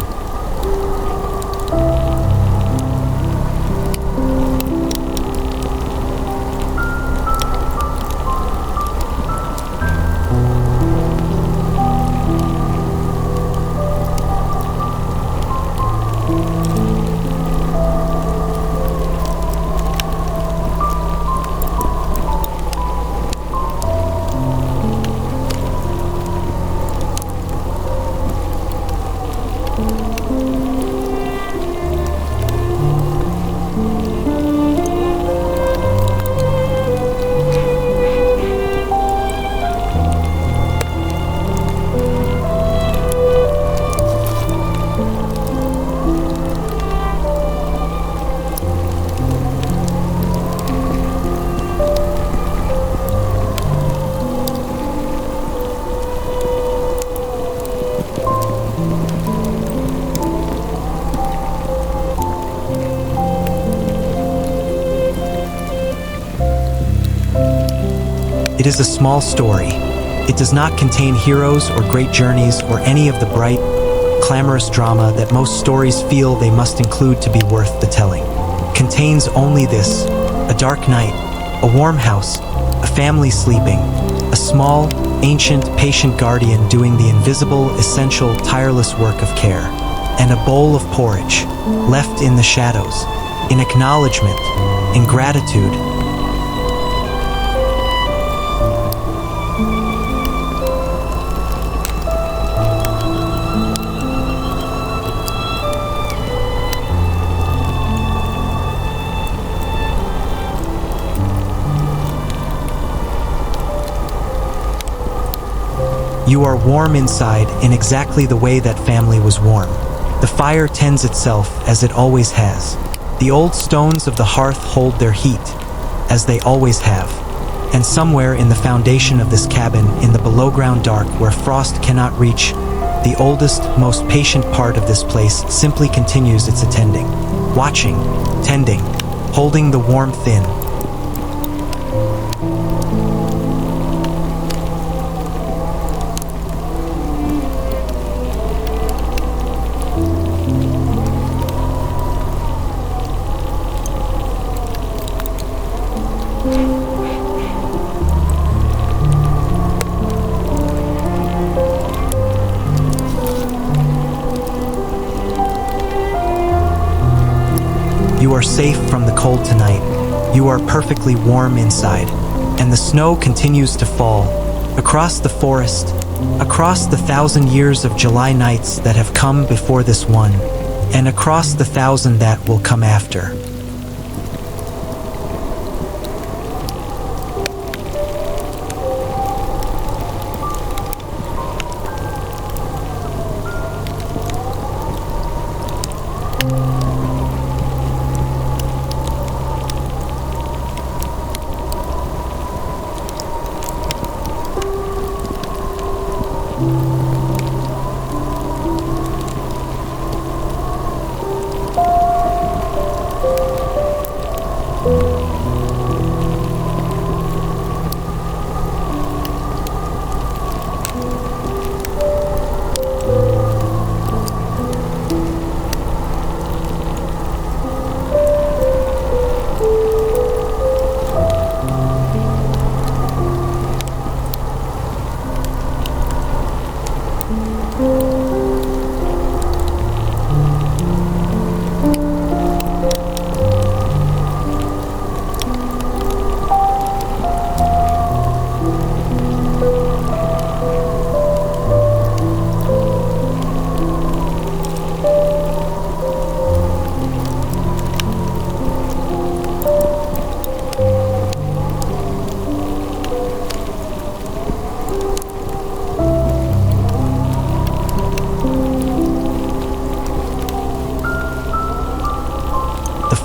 It is a small story. It does not contain heroes or great journeys or any of the bright, clamorous drama that most stories feel they must include to be worth the telling. Contains only this: a dark night, a warm house, a family sleeping, a small, ancient, patient guardian doing the invisible, essential, tireless work of care, and a bowl of porridge, left in the shadows, in acknowledgement, in gratitude. You are warm inside in exactly the way that family was warm. The fire tends itself as it always has. The old stones of the hearth hold their heat, as they always have. And somewhere in the foundation of this cabin, in the below-ground dark where frost cannot reach, the oldest, most patient part of this place simply continues its attending, watching, tending, holding the warmth in. You are safe from the cold tonight. You are perfectly warm inside. And the snow continues to fall across the forest, across the 1,000 years of July nights that have come before this one, and across the 1,000 that will come after.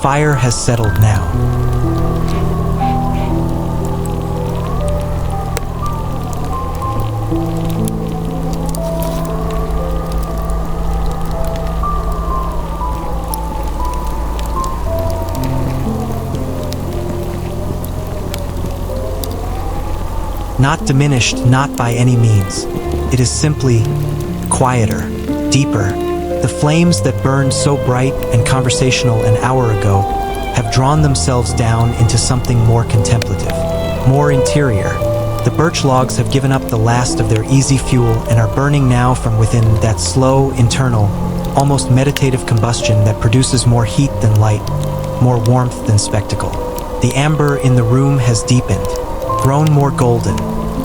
fire has settled now. Not diminished, not by any means. It is simply quieter, deeper. The flames that burned so bright and conversational an hour ago have drawn themselves down into something more contemplative, more interior. The birch logs have given up the last of their easy fuel and are burning now from within that slow, internal, almost meditative combustion that produces more heat than light, more warmth than spectacle. The amber in the room has deepened, grown more golden,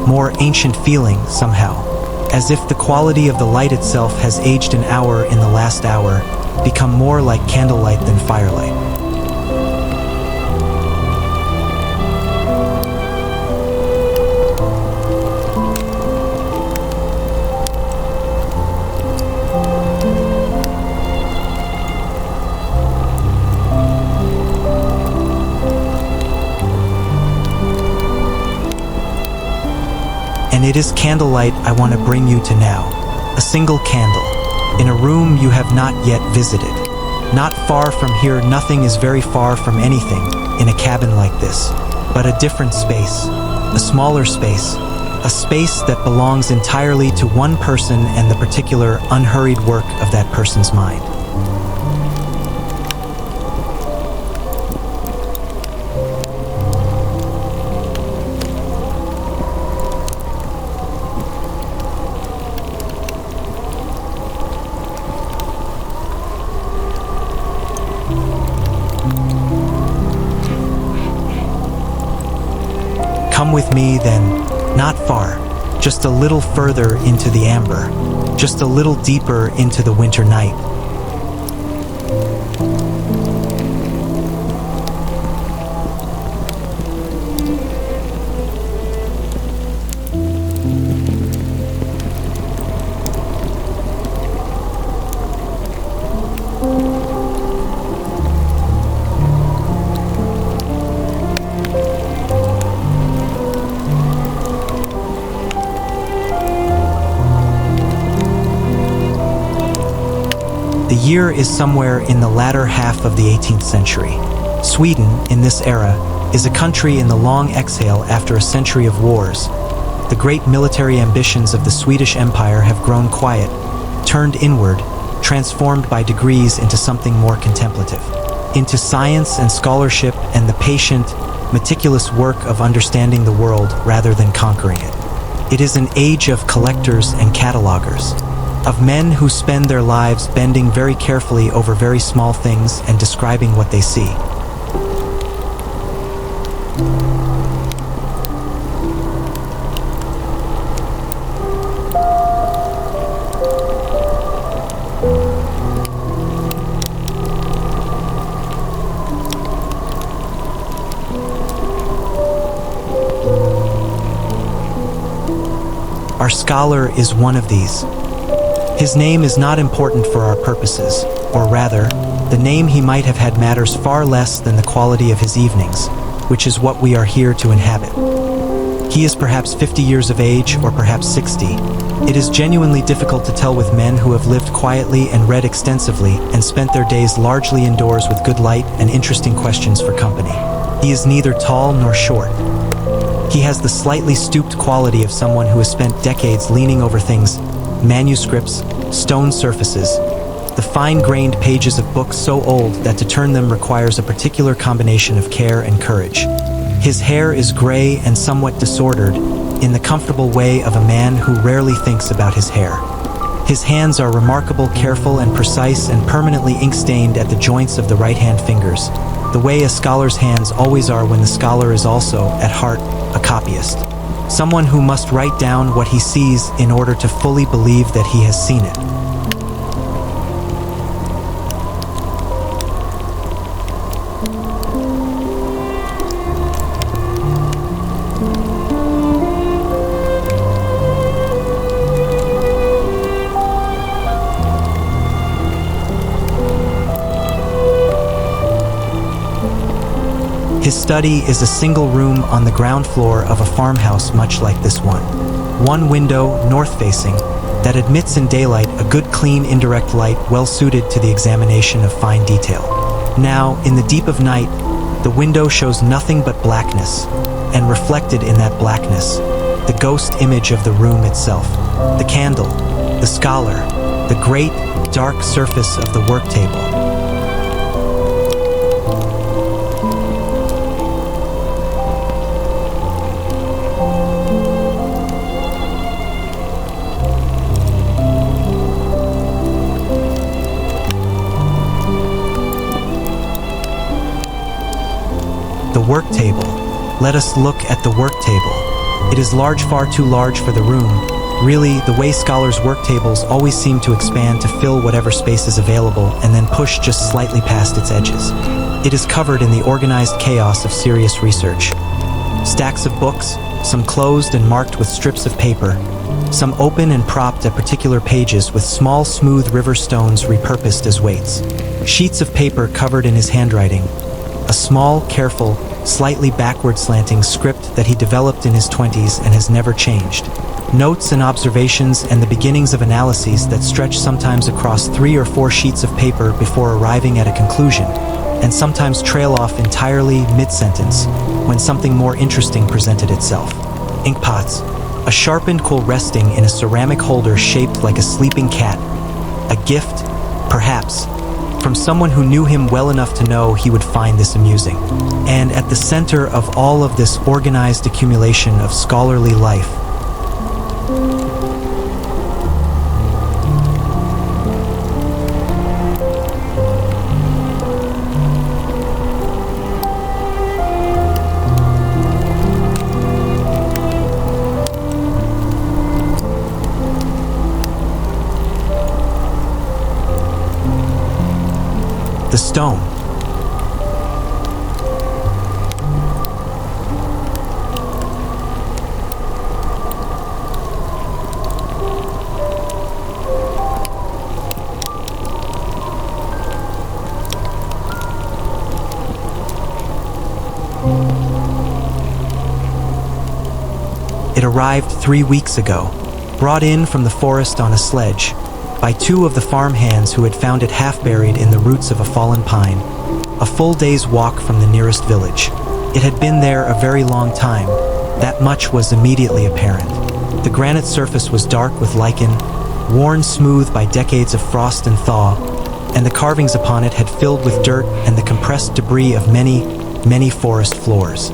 more ancient feeling somehow, as if the quality of the light itself has aged an hour in the last hour, become more like candlelight than firelight. And it is candlelight I want to bring you to now. A single candle, in a room you have not yet visited. Not far from here, nothing is very far from anything in a cabin like this, but a different space, a smaller space, a space that belongs entirely to one person and the particular unhurried work of that person's mind. Come with me then, not far, just a little further into the amber, just a little deeper into the winter night. The year is somewhere in the latter half of the 18th century. Sweden, in this era, is a country in the long exhale after a century of wars. The great military ambitions of the Swedish Empire have grown quiet, turned inward, transformed by degrees into something more contemplative, into science and scholarship and the patient, meticulous work of understanding the world rather than conquering it. It is an age of collectors and catalogers, of men who spend their lives bending very carefully over very small things and describing what they see. Our scholar is one of these. His name is not important for our purposes, or rather, the name he might have had matters far less than the quality of his evenings, which is what we are here to inhabit. He is perhaps 50 years of age, or perhaps 60. It is genuinely difficult to tell with men who have lived quietly and read extensively and spent their days largely indoors with good light and interesting questions for company. He is neither tall nor short. He has the slightly stooped quality of someone who has spent decades leaning over things, manuscripts, stone surfaces, the fine-grained pages of books so old that to turn them requires a particular combination of care and courage. His hair is gray and somewhat disordered, in the comfortable way of a man who rarely thinks about his hair. His hands are remarkable, careful and precise, and permanently ink-stained at the joints of the right-hand fingers, the way a scholar's hands always are when the scholar is also, at heart, a copyist. Someone who must write down what he sees in order to fully believe that he has seen it. His study is a single room on the ground floor of a farmhouse much like this one. One window, north-facing, that admits in daylight a good clean indirect light well-suited to the examination of fine detail. Now, in the deep of night, the window shows nothing but blackness, and reflected in that blackness, the ghost image of the room itself, the candle, the scholar, the great, dark surface of the work table. The work table. Let us look at the work table. It is large, far too large for the room. Really, the way scholars' work tables always seem to expand to fill whatever space is available and then push just slightly past its edges. It is covered in the organized chaos of serious research. Stacks of books, some closed and marked with strips of paper, some open and propped at particular pages with small, smooth river stones repurposed as weights. Sheets of paper covered in his handwriting. A small, careful, slightly backward slanting script that he developed in his 20s and has never changed. Notes and observations and the beginnings of analyses that stretch sometimes across 3 or 4 sheets of paper before arriving at a conclusion, and sometimes trail off entirely mid-sentence when something more interesting presented itself. Inkpots, a sharpened quill resting in a ceramic holder shaped like a sleeping cat. A gift, perhaps, from someone who knew him well enough to know he would find this amusing. And at the center of all of this organized accumulation of scholarly life, the stone. It arrived 3 weeks ago, brought in from the forest on a sledge, by 2 of the farm hands who had found it half buried in the roots of a fallen pine, a full day's walk from the nearest village. It had been there a very long time. That much was immediately apparent. The granite surface was dark with lichen, worn smooth by decades of frost and thaw, and the carvings upon it had filled with dirt and the compressed debris of many, many forest floors.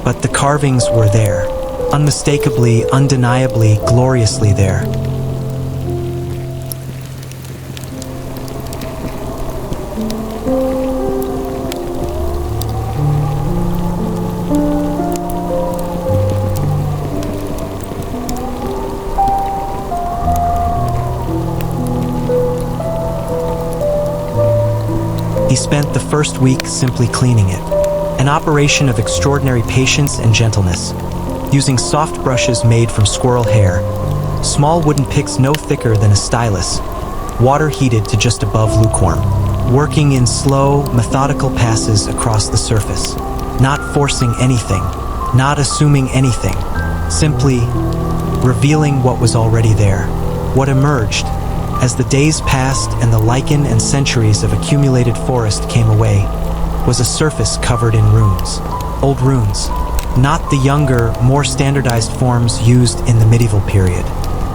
But the carvings were there, unmistakably, undeniably, gloriously there. He spent the first week simply cleaning it, an operation of extraordinary patience and gentleness, using soft brushes made from squirrel hair, small wooden picks no thicker than a stylus, water heated to just above lukewarm, working in slow, methodical passes across the surface, not forcing anything, not assuming anything, simply revealing what was already there, what emerged. As the days passed and the lichen and centuries of accumulated forest came away, was a surface covered in runes. Old runes, not the younger, more standardized forms used in the medieval period.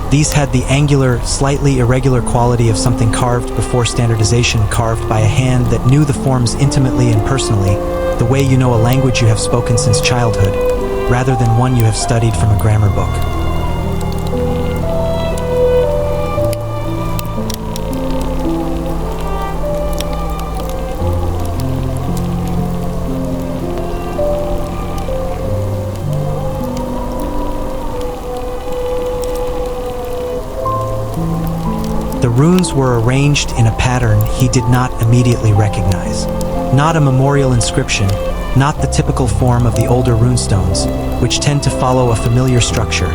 These had the angular, slightly irregular quality of something carved before standardization, carved by a hand that knew the forms intimately and personally, the way you know a language you have spoken since childhood, rather than one you have studied from a grammar book. The runes were arranged in a pattern he did not immediately recognize. Not a memorial inscription, not the typical form of the older runestones, which tend to follow a familiar structure.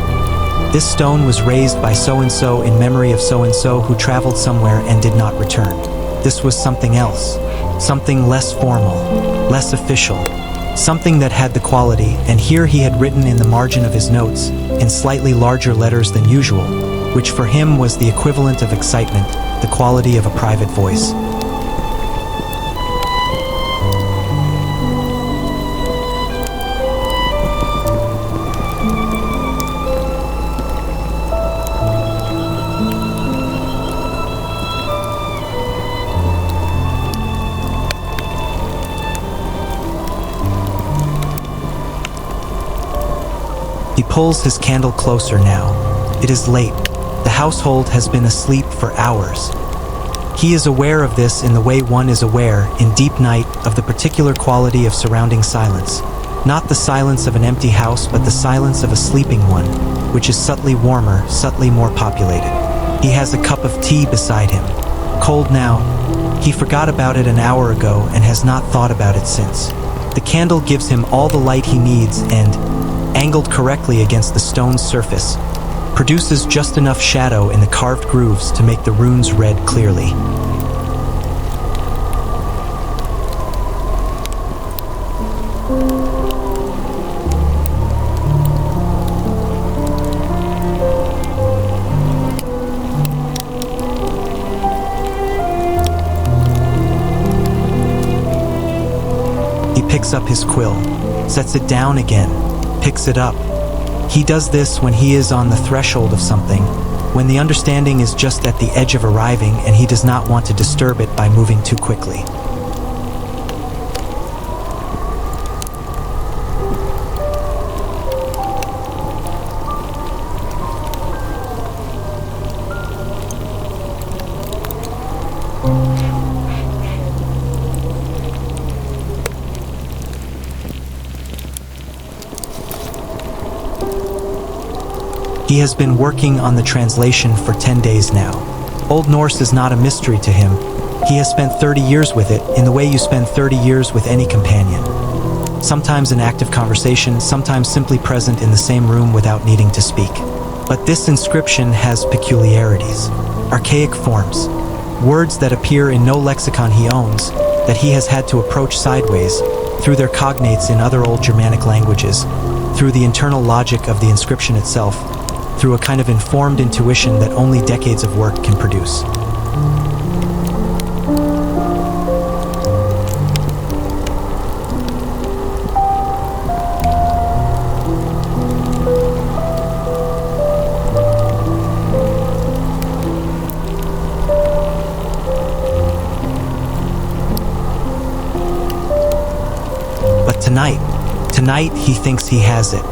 This stone was raised by so-and-so in memory of so-and-so who traveled somewhere and did not return. This was something else, something less formal, less official, something that had the quality, and here he had written in the margin of his notes, in slightly larger letters than usual, which for him was the equivalent of excitement, the quality of a private voice. He pulls his candle closer now. It is late. The household has been asleep for hours. He is aware of this in the way one is aware, in deep night, of the particular quality of surrounding silence. Not the silence of an empty house, but the silence of a sleeping one, which is subtly warmer, subtly more populated. He has a cup of tea beside him. Cold now. He forgot about it an hour ago and has not thought about it since. The candle gives him all the light he needs and, angled correctly against the stone's surface, produces just enough shadow in the carved grooves to make the runes read clearly. He picks up his quill, sets it down again, picks it up. He does this when he is on the threshold of something, when the understanding is just at the edge of arriving and he does not want to disturb it by moving too quickly. He has been working on the translation for 10 days now. Old Norse is not a mystery to him. He has spent 30 years with it, in the way you spend 30 years with any companion. Sometimes in active conversation, sometimes simply present in the same room without needing to speak. But this inscription has peculiarities, archaic forms, words that appear in no lexicon he owns, that he has had to approach sideways, through their cognates in other old Germanic languages, through the internal logic of the inscription itself, through a kind of informed intuition that only decades of work can produce. But tonight he thinks he has it.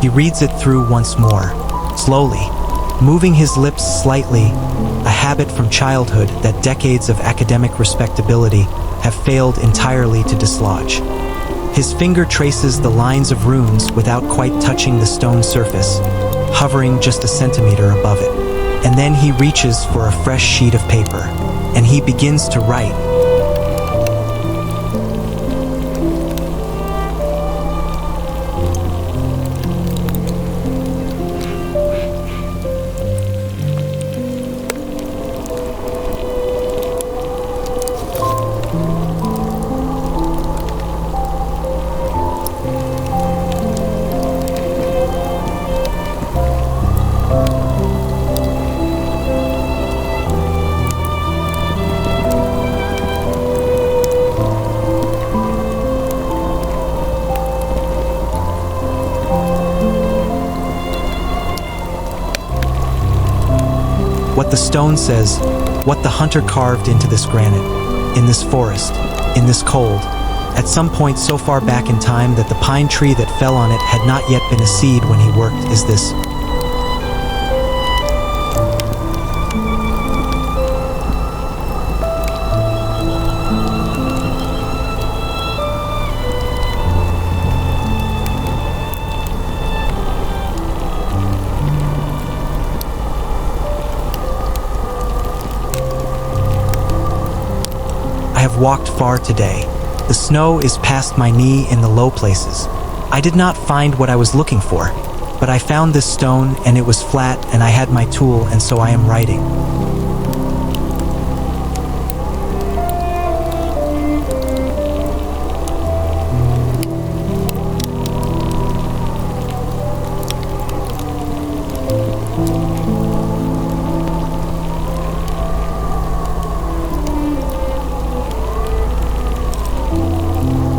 He reads it through once more, slowly, moving his lips slightly, a habit from childhood that decades of academic respectability have failed entirely to dislodge. His finger traces the lines of runes without quite touching the stone surface, hovering just a centimeter above it. And then he reaches for a fresh sheet of paper, and he begins to write. What the stone says, what the hunter carved into this granite, in this forest, in this cold, at some point so far back in time that the pine tree that fell on it had not yet been a seed when he worked, is this. I have walked far today. The snow is past my knee in the low places. I did not find what I was looking for, but I found this stone and it was flat and I had my tool and so I am writing.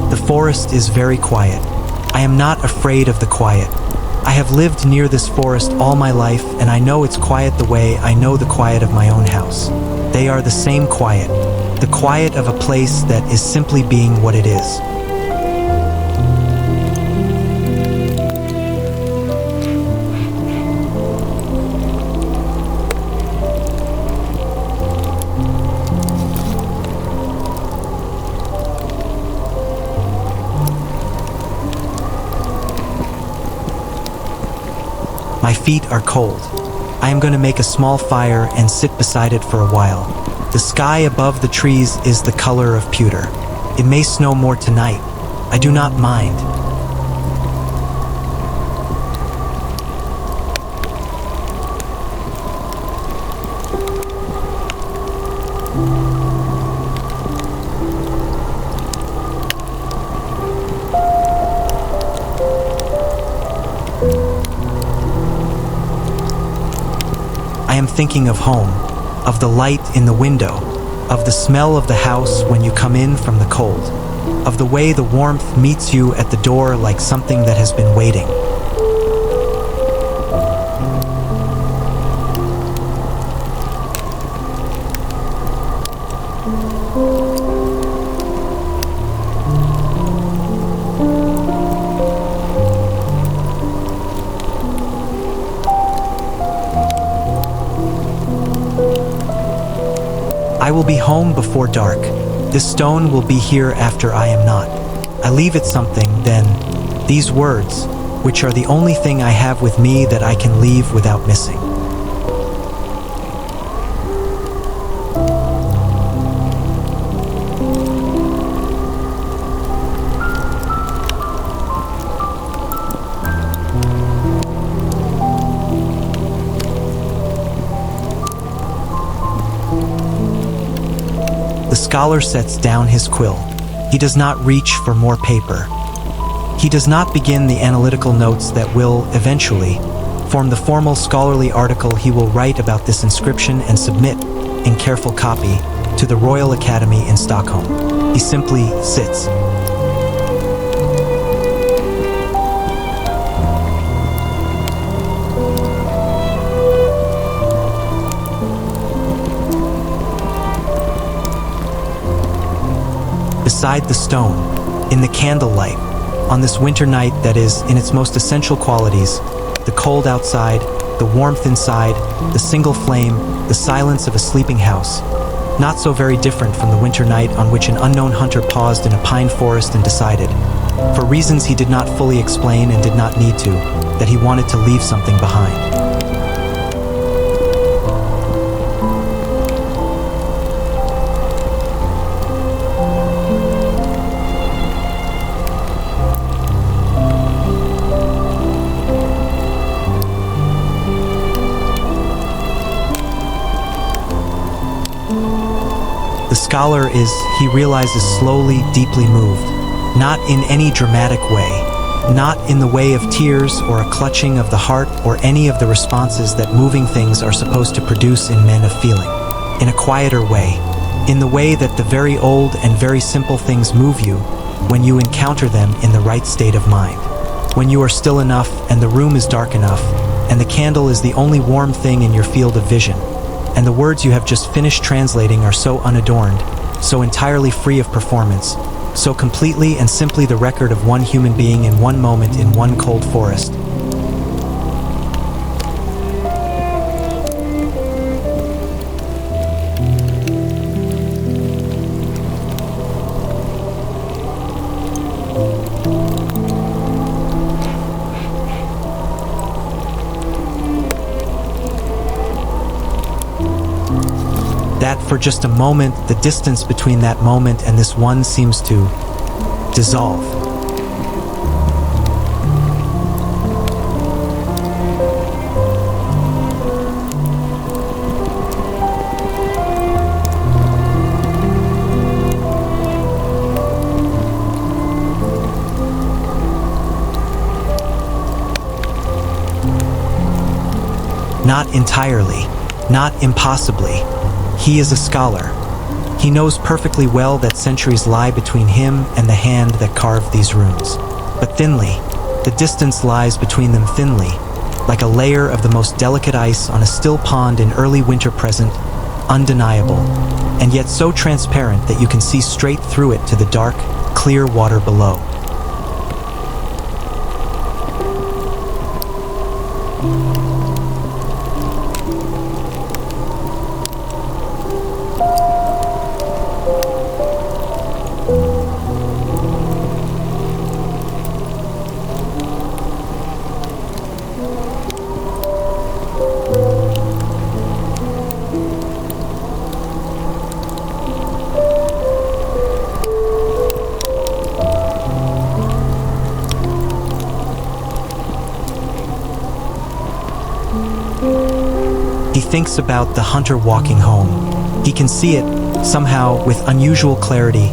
The forest is very quiet. I am not afraid of the quiet. I have lived near this forest all my life and I know it's quiet the way I know the quiet of my own house. They are the same quiet, the quiet of a place that is simply being what it is. My feet are cold. I am going to make a small fire and sit beside it for a while. The sky above the trees is the color of pewter. It may snow more tonight. I do not mind. I am thinking of home, of the light in the window, of the smell of the house when you come in from the cold, of the way the warmth meets you at the door like something that has been waiting. I will be home before dark. This stone will be here after I am not. I leave it something, then, these words, which are the only thing I have with me that I can leave without missing. The scholar sets down his quill. He does not reach for more paper. He does not begin the analytical notes that will, eventually, form the formal scholarly article he will write about this inscription and submit, in careful copy, to the Royal Academy in Stockholm. He simply sits. Beside the stone, in the candlelight, on this winter night that is, in its most essential qualities, the cold outside, the warmth inside, the single flame, the silence of a sleeping house, not so very different from the winter night on which an unknown hunter paused in a pine forest and decided, for reasons he did not fully explain and did not need to, that he wanted to leave something behind. The scholar is, he realizes, slowly, deeply moved, not in any dramatic way, not in the way of tears or a clutching of the heart or any of the responses that moving things are supposed to produce in men of feeling, in a quieter way, in the way that the very old and very simple things move you when you encounter them in the right state of mind, when you are still enough and the room is dark enough and the candle is the only warm thing in your field of vision, and the words you have just finished translating are so unadorned, so entirely free of performance, so completely and simply the record of one human being in one moment in one cold forest. That for just a moment, the distance between that moment and this one seems to dissolve. Not entirely, not impossibly. He is a scholar. He knows perfectly well that centuries lie between him and the hand that carved these runes. But thinly, the distance lies between them thinly, like a layer of the most delicate ice on a still pond in early winter present, undeniable, and yet so transparent that you can see straight through it to the dark, clear water below. He thinks about the hunter walking home. He can see it, somehow, with unusual clarity.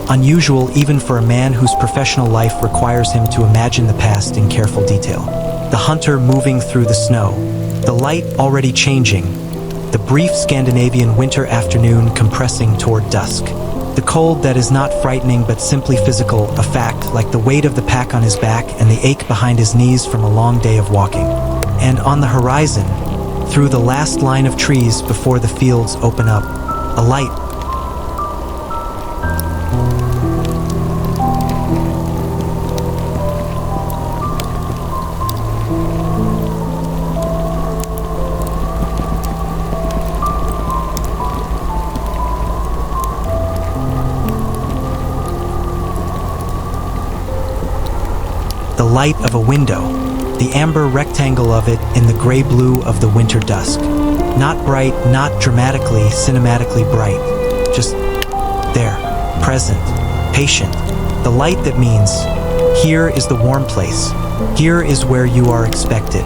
Unusual even for a man whose professional life requires him to imagine the past in careful detail. The hunter moving through the snow. The light already changing. The brief Scandinavian winter afternoon compressing toward dusk. The cold that is not frightening but simply physical, a fact like the weight of the pack on his back and the ache behind his knees from a long day of walking. And on the horizon, through the last line of trees before the fields open up, a light. The light of a window. The amber rectangle of it in the gray blue of the winter dusk. Not bright, not dramatically, cinematically bright. Just there, present, patient. The light that means, here is the warm place. Here is where you are expected.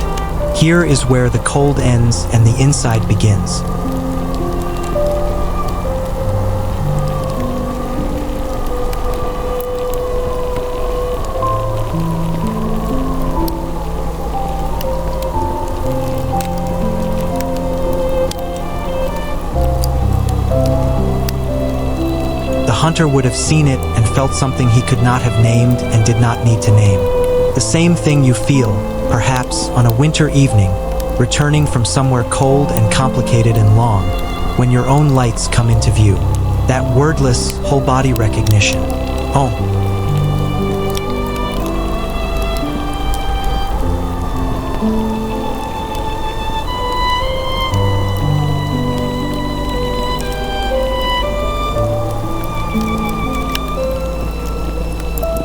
Here is where the cold ends and the inside begins. The hunter would have seen it and felt something he could not have named and did not need to name. The same thing you feel, perhaps, on a winter evening, returning from somewhere cold and complicated and long, when your own lights come into view. That wordless, whole-body recognition. Home.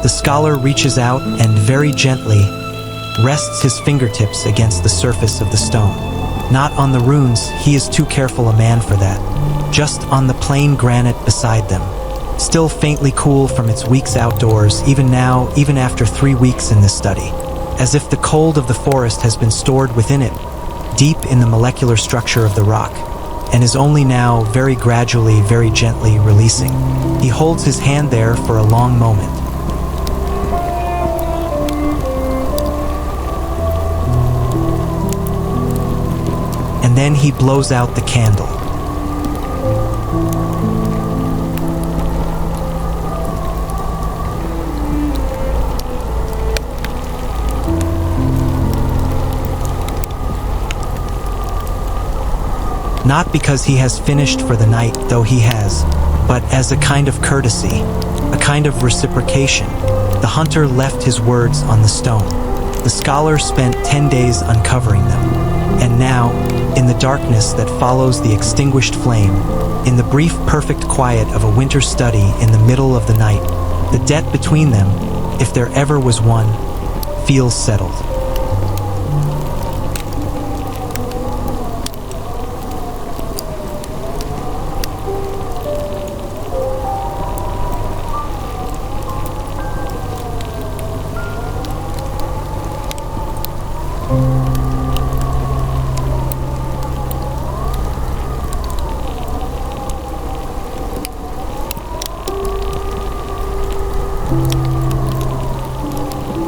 The scholar reaches out and very gently rests his fingertips against the surface of the stone. Not on the runes, he is too careful a man for that. Just on the plain granite beside them. Still faintly cool from its weeks outdoors, even now, even after 3 weeks in this study. As if the cold of the forest has been stored within it, deep in the molecular structure of the rock, and is only now, very gradually, very gently releasing. He holds his hand there for a long moment. And then he blows out the candle. Not because he has finished for the night, though he has, but as a kind of courtesy, a kind of reciprocation. The hunter left his words on the stone. The scholar spent 10 days uncovering them. And now, in the darkness that follows the extinguished flame, in the brief perfect quiet of a winter study in the middle of the night, the debt between them, if there ever was one, feels settled.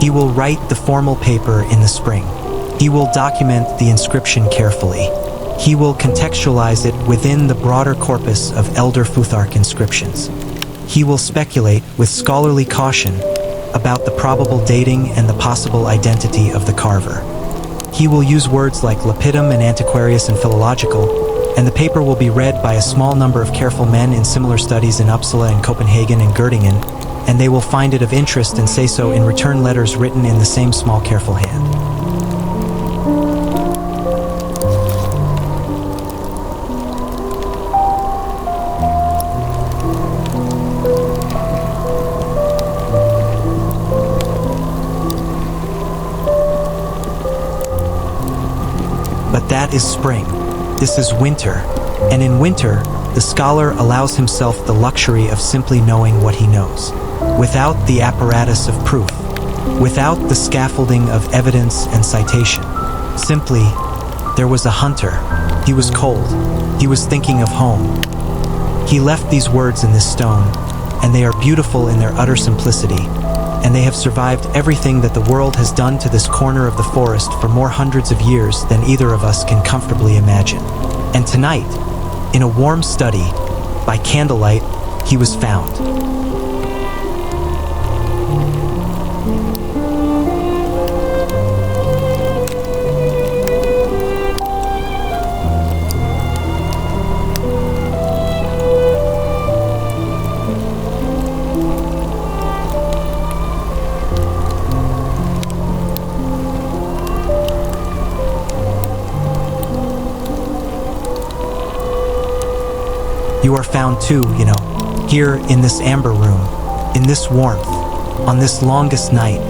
He will write the formal paper in the spring. He will document the inscription carefully. He will contextualize it within the broader corpus of Elder Futhark inscriptions. He will speculate with scholarly caution about the probable dating and the possible identity of the carver. He will use words like lapidum and antiquarius and philological, and the paper will be read by a small number of careful men in similar studies in Uppsala and Copenhagen and Göttingen, and they will find it of interest and say so in return letters written in the same small careful hand. But that is spring. This is winter. And in winter, the scholar allows himself the luxury of simply knowing what he knows, without the apparatus of proof, without the scaffolding of evidence and citation. Simply, there was a hunter. He was cold. He was thinking of home. He left these words in this stone, and they are beautiful in their utter simplicity, and they have survived everything that the world has done to this corner of the forest for more hundreds of years than either of us can comfortably imagine. And tonight, in a warm study, by candlelight, he was found. You are found too, here in this amber room, in this warmth, on this longest night.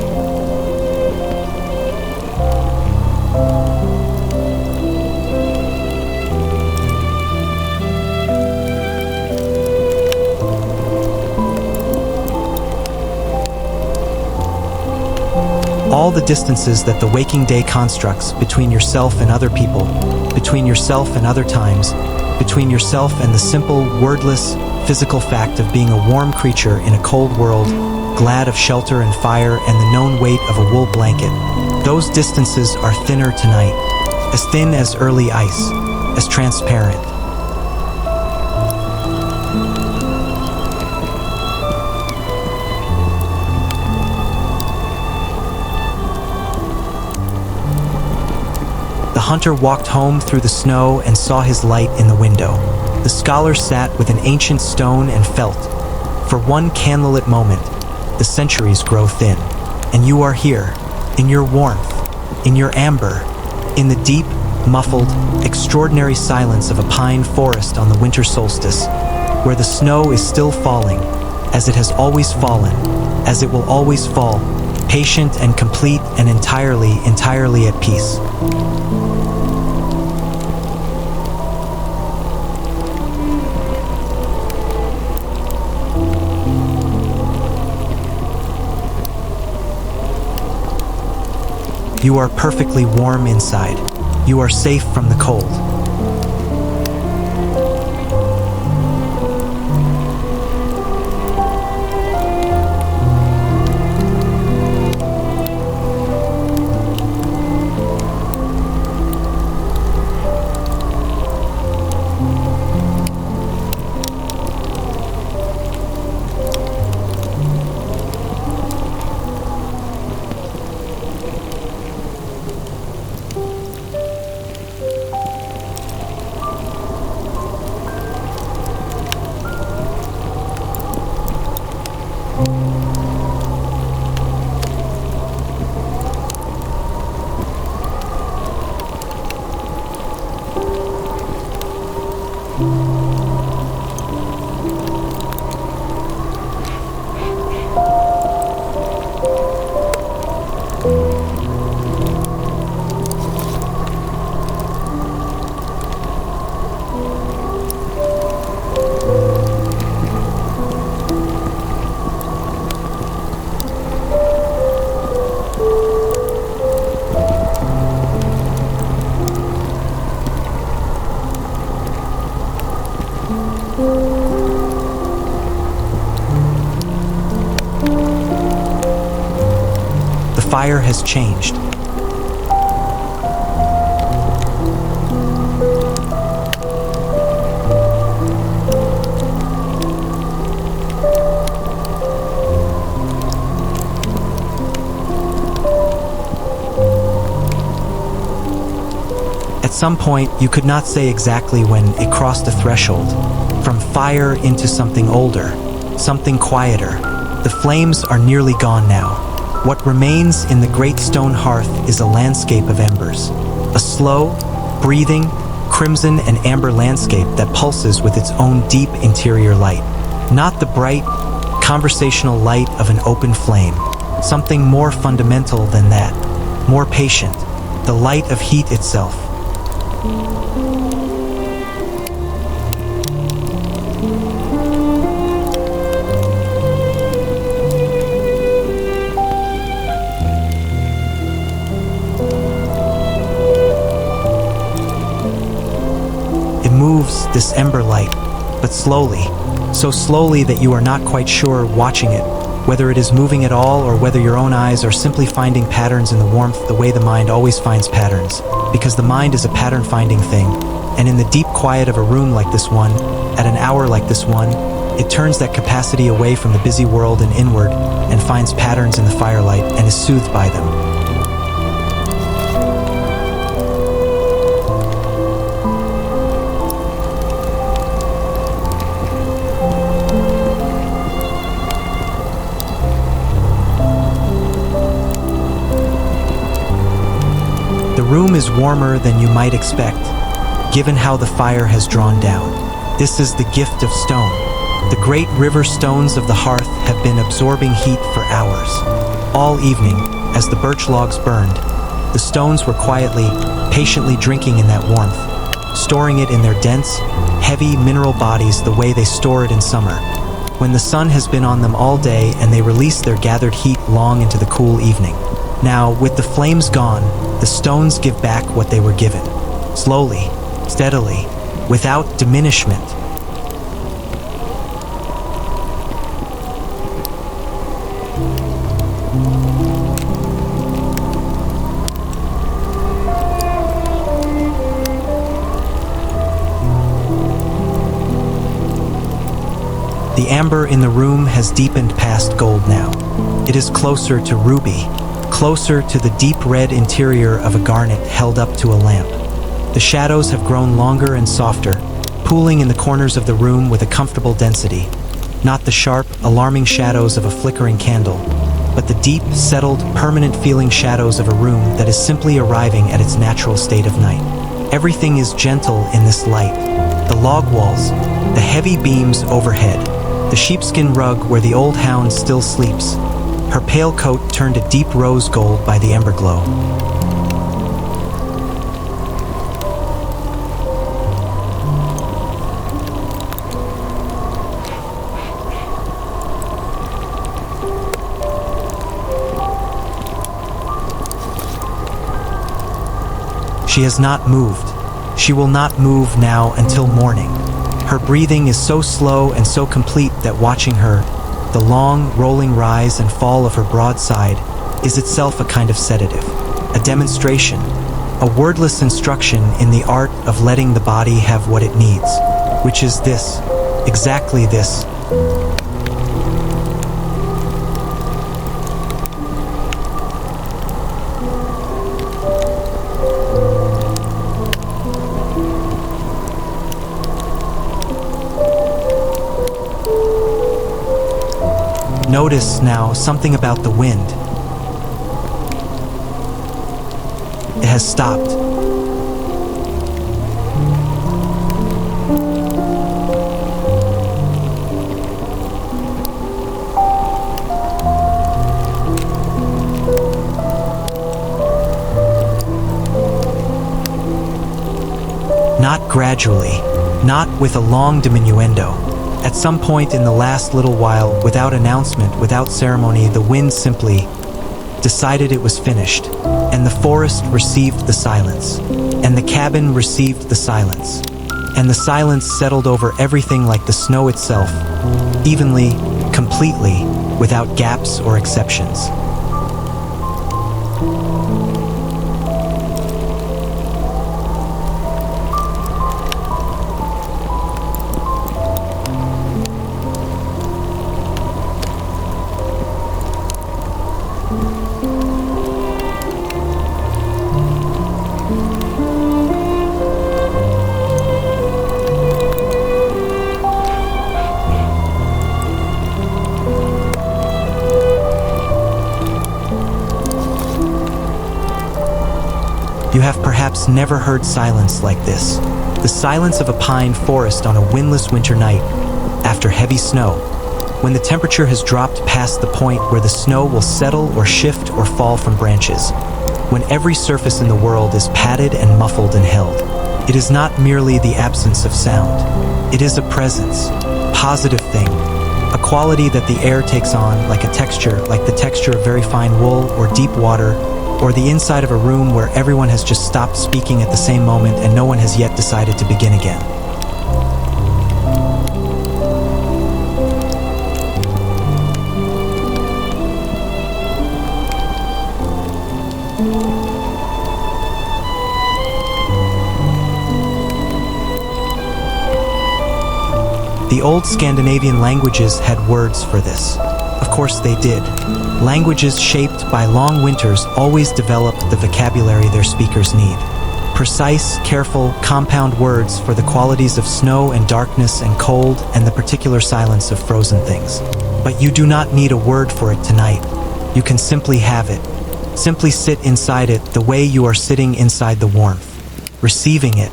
All the distances that the waking day constructs between yourself and other people, between yourself and other times, between yourself and the simple, wordless, physical fact of being a warm creature in a cold world, glad of shelter and fire and the known weight of a wool blanket. Those distances are thinner tonight, as thin as early ice, as transparent. The hunter walked home through the snow and saw his light in the window. The scholar sat with an ancient stone and felt, for one candlelit moment, the centuries grow thin. And you are here, in your warmth, in your amber, in the deep, muffled, extraordinary silence of a pine forest on the winter solstice, where the snow is still falling, as it has always fallen, as it will always fall, patient and complete and entirely at peace. You are perfectly warm inside. You are safe from the cold. fire has changed. At some point, you could not say exactly when it crossed the threshold, from fire into something older, something quieter. The flames are nearly gone now. What remains in the great stone hearth is a landscape of embers, a slow, breathing, crimson and amber landscape that pulses with its own deep interior light. Not the bright, conversational light of an open flame, something more fundamental than that, more patient, the light of heat itself. It moves, this ember light, but slowly, so slowly that you are not quite sure watching it, whether it is moving at all or whether your own eyes are simply finding patterns in the warmth the way the mind always finds patterns, because the mind is a pattern-finding thing, and in the deep quiet of a room like this one, at an hour like this one, it turns that capacity away from the busy world and inward, and finds patterns in the firelight and is soothed by them. The room is warmer than you might expect, given how the fire has drawn down. This is the gift of stone. The great river stones of the hearth have been absorbing heat for hours. All evening, as the birch logs burned, the stones were quietly, patiently drinking in that warmth, storing it in their dense, heavy mineral bodies the way they store it in summer, when the sun has been on them all day and they release their gathered heat long into the cool evening. Now, with the flames gone, the stones give back what they were given, slowly, steadily, without diminishment. The amber in the room has deepened past gold now. It is closer to ruby, closer to the deep red interior of a garnet held up to a lamp. The shadows have grown longer and softer, pooling in the corners of the room with a comfortable density. Not the sharp, alarming shadows of a flickering candle, but the deep, settled, permanent-feeling shadows of a room that is simply arriving at its natural state of night. Everything is gentle in this light. The log walls, the heavy beams overhead, the sheepskin rug where the old hound still sleeps, her pale coat turned a deep rose gold by the ember glow. She has not moved. She will not move now until morning. Her breathing is so slow and so complete that watching her, the long, rolling rise and fall of her broad side, is itself a kind of sedative, a demonstration, a wordless instruction in the art of letting the body have what it needs, which is this, exactly this. Notice now something about the wind. It has stopped. Not gradually, not with a long diminuendo. At some point in the last little while, without announcement, without ceremony, the wind simply decided it was finished, and the forest received the silence, and the cabin received the silence, and the silence settled over everything like the snow itself, evenly, completely, without gaps or exceptions. perhaps never heard silence like this. The silence of a pine forest on a windless winter night after heavy snow, when the temperature has dropped past the point where the snow will settle or shift or fall from branches, when every surface in the world is padded and muffled and held. It is not merely the absence of sound. It is a presence, positive thing, a quality that the air takes on like a texture, like the texture of very fine wool or deep water, or the inside of a room where everyone has just stopped speaking at the same moment and no one has yet decided to begin again. The old Scandinavian languages had words for this. Of course they did. Languages shaped by long winters always develop the vocabulary their speakers need. Precise, careful, compound words for the qualities of snow and darkness and cold and the particular silence of frozen things. But you do not need a word for it tonight. You can simply have it. Simply sit inside it the way you are sitting inside the warmth, receiving it.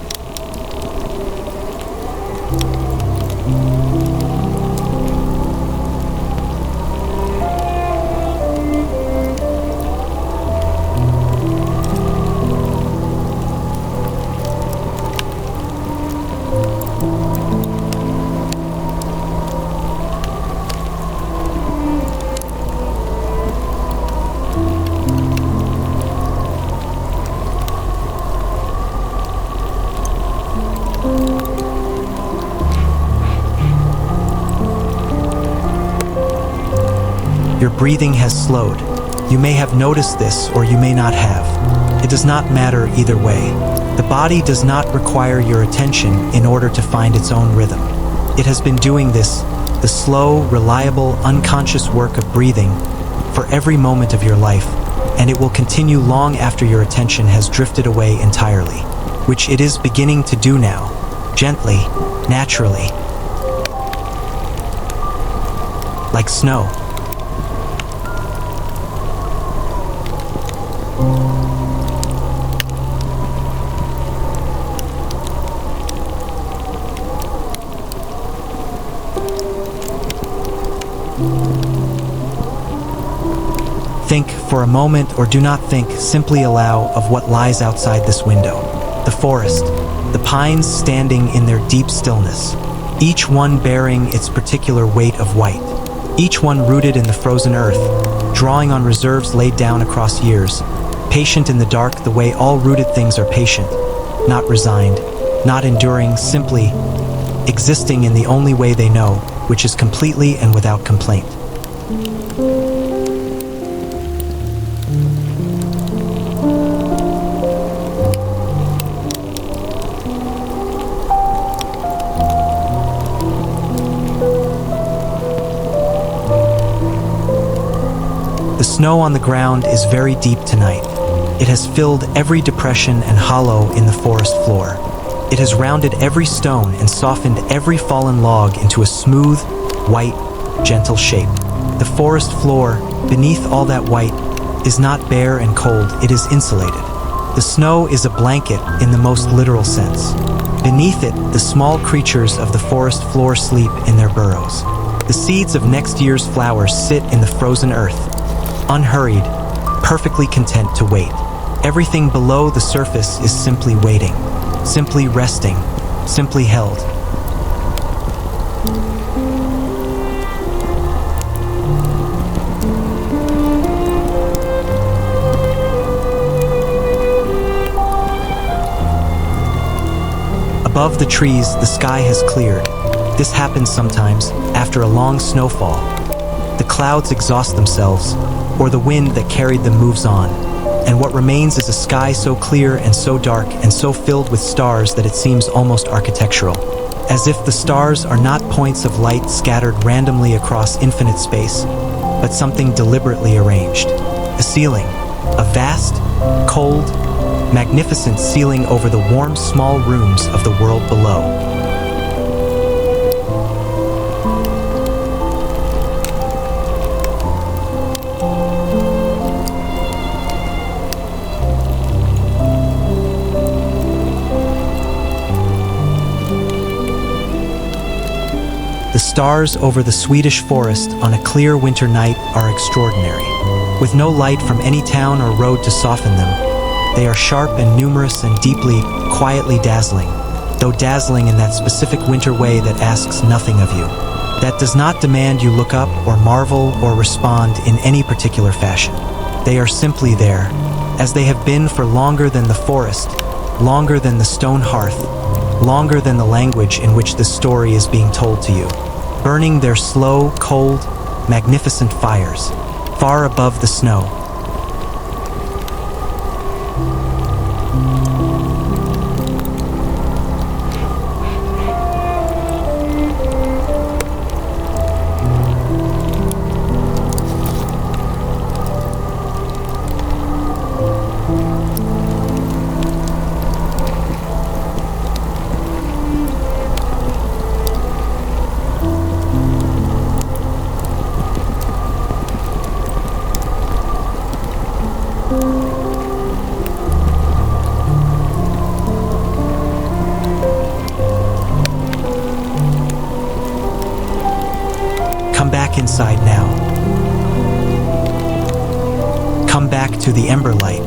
Your breathing has slowed. You may have noticed this or you may not have. It does not matter either way. The body does not require your attention in order to find its own rhythm. It has been doing this, the slow, reliable, unconscious work of breathing, for every moment of your life, and it will continue long after your attention has drifted away entirely, which it is beginning to do now, gently, naturally, like snow. Think for a moment, or do not think, simply allow of what lies outside this window. The forest, the pines standing in their deep stillness, each one bearing its particular weight of white, each one rooted in the frozen earth, drawing on reserves laid down across years, patient in the dark the way all rooted things are patient, not resigned, not enduring, simply existing in the only way they know, which is completely and without complaint. The snow on the ground is very deep tonight. It has filled every depression and hollow in the forest floor. It has rounded every stone and softened every fallen log into a smooth, white, gentle shape. The forest floor, beneath all that white, is not bare and cold, it is insulated. The snow is a blanket in the most literal sense. Beneath it, the small creatures of the forest floor sleep in their burrows. The seeds of next year's flowers sit in the frozen earth, unhurried, perfectly content to wait. Everything below the surface is simply waiting, simply resting, simply held. Above the trees, the sky has cleared. This happens sometimes after a long snowfall. The clouds exhaust themselves, or the wind that carried them moves on, and what remains is a sky so clear and so dark and so filled with stars that it seems almost architectural, as if the stars are not points of light scattered randomly across infinite space, but something deliberately arranged. A ceiling, a vast, cold, magnificent ceiling over the warm small rooms of the world below. stars over the Swedish forest on a clear winter night are extraordinary. With no light from any town or road to soften them, they are sharp and numerous and deeply, quietly dazzling, though dazzling in that specific winter way that asks nothing of you. That does not demand you look up or marvel or respond in any particular fashion. They are simply there, as they have been for longer than the forest, longer than the stone hearth, longer than the language in which this story is being told to you, burning their slow, cold, magnificent fires, far above the snow. Come back inside now. Come back to the ember light,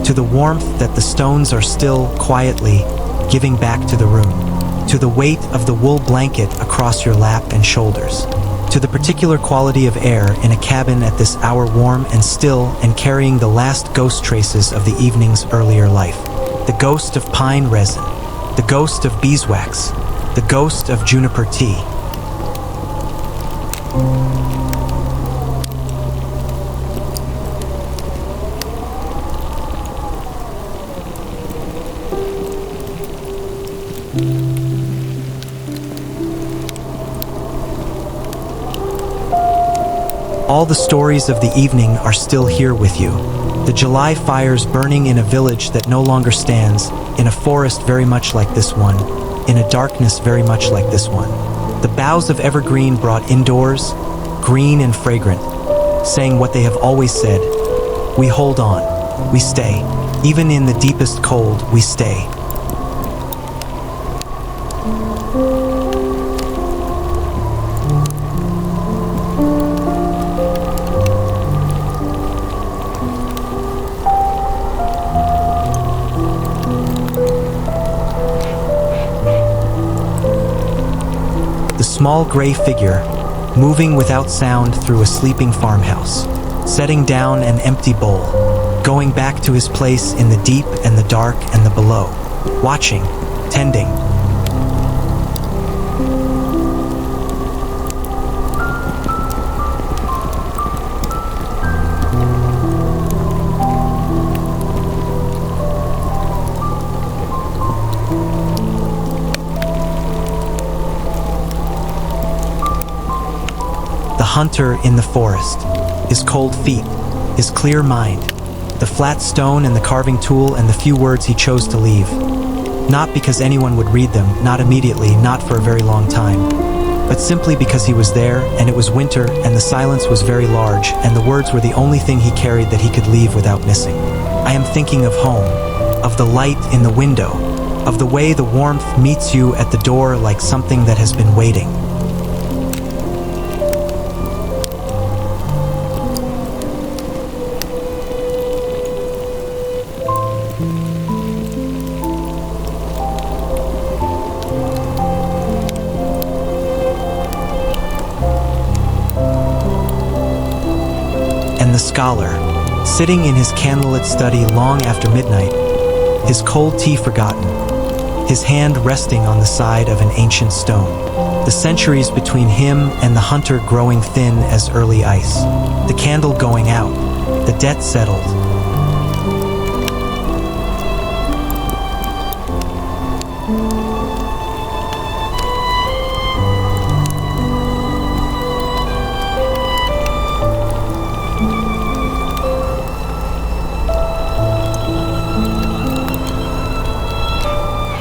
to the warmth that the stones are still quietly giving back to the room, to the weight of the wool blanket across your lap and shoulders, to the particular quality of air in a cabin at this hour, warm and still and carrying the last ghost traces of the evening's earlier life. The ghost of pine resin, the ghost of beeswax, the ghost of juniper tea. All the stories of the evening are still here with you. The July fires burning in a village that no longer stands, in a forest very much like this one, in a darkness very much like this one. The boughs of evergreen brought indoors, green and fragrant, saying what they have always said: we hold on, we stay. Even in the deepest cold, we stay. The small gray figure, moving without sound through a sleeping farmhouse, setting down an empty bowl, going back to his place in the deep and the dark and the below, watching, tending. The hunter in the forest, his cold feet, his clear mind, the flat stone and the carving tool and the few words he chose to leave. Not because anyone would read them, not immediately, not for a very long time, but simply because he was there and it was winter and the silence was very large and the words were the only thing he carried that he could leave without missing. I am thinking of home, of the light in the window, of the way the warmth meets you at the door like something that has been waiting. The scholar, sitting in his candlelit study long after midnight, his cold tea forgotten, his hand resting on the side of an ancient stone, the centuries between him and the hunter growing thin as early ice, the candle going out, the debt settled.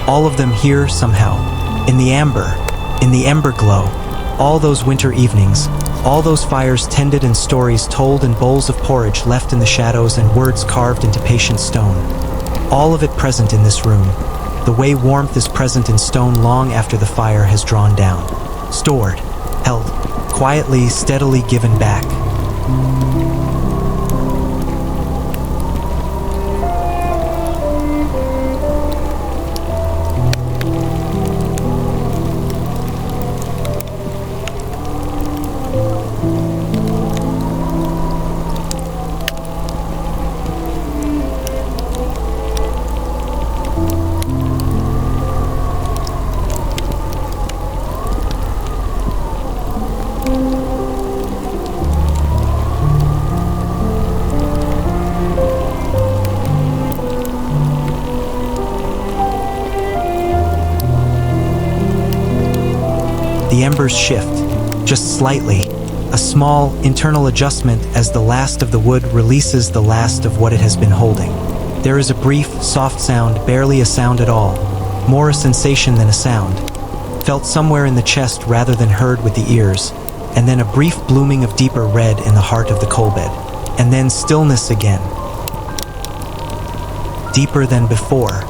All of them here somehow, in the ember glow, all those winter evenings, all those fires tended and stories told and bowls of porridge left in the shadows and words carved into patient stone. All of it present in this room, the way warmth is present in stone long after the fire has drawn down, stored, held, quietly, steadily given back. The embers shift, just slightly, a small internal adjustment as the last of the wood releases the last of what it has been holding. There is a brief, soft sound, barely a sound at all, more a sensation than a sound, felt somewhere in the chest rather than heard with the ears, and then a brief blooming of deeper red in the heart of the coal bed, and then stillness again, deeper than before.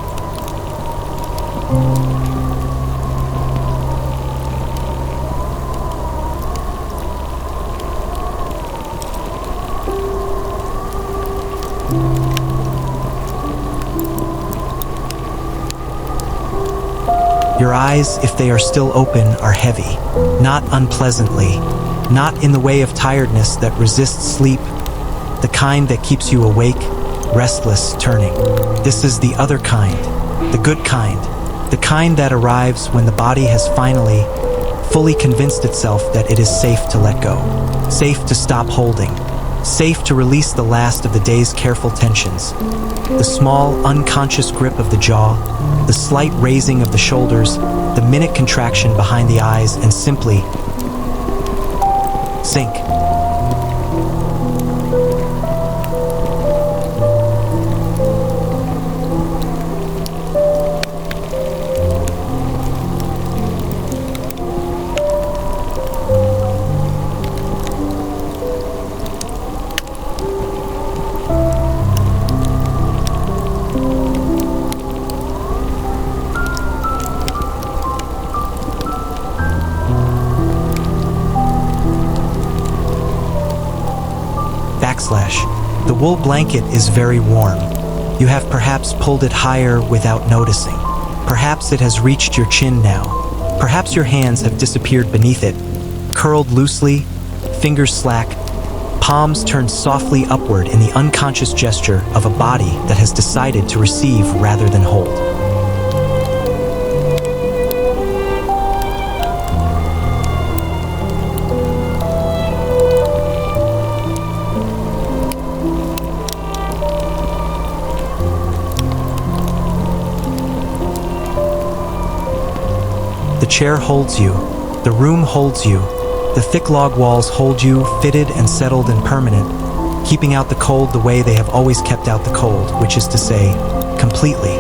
Your eyes, if they are still open, are heavy, not unpleasantly, not in the way of tiredness that resists sleep, the kind that keeps you awake, restless, turning. This is the other kind, the good kind, the kind that arrives when the body has finally, fully convinced itself that it is safe to let go, safe to stop holding, safe to release the last of the day's careful tensions. The small, unconscious grip of the jaw, the slight raising of the shoulders, the minute contraction behind the eyes, and simply sink. The wool blanket is very warm. You have perhaps pulled it higher without noticing. Perhaps it has reached your chin now. Perhaps your hands have disappeared beneath it, curled loosely, fingers slack, palms turned softly upward in the unconscious gesture of a body that has decided to receive rather than hold. The chair holds you, the room holds you, the thick log walls hold you, fitted and settled and permanent, keeping out the cold the way they have always kept out the cold, which is to say, completely.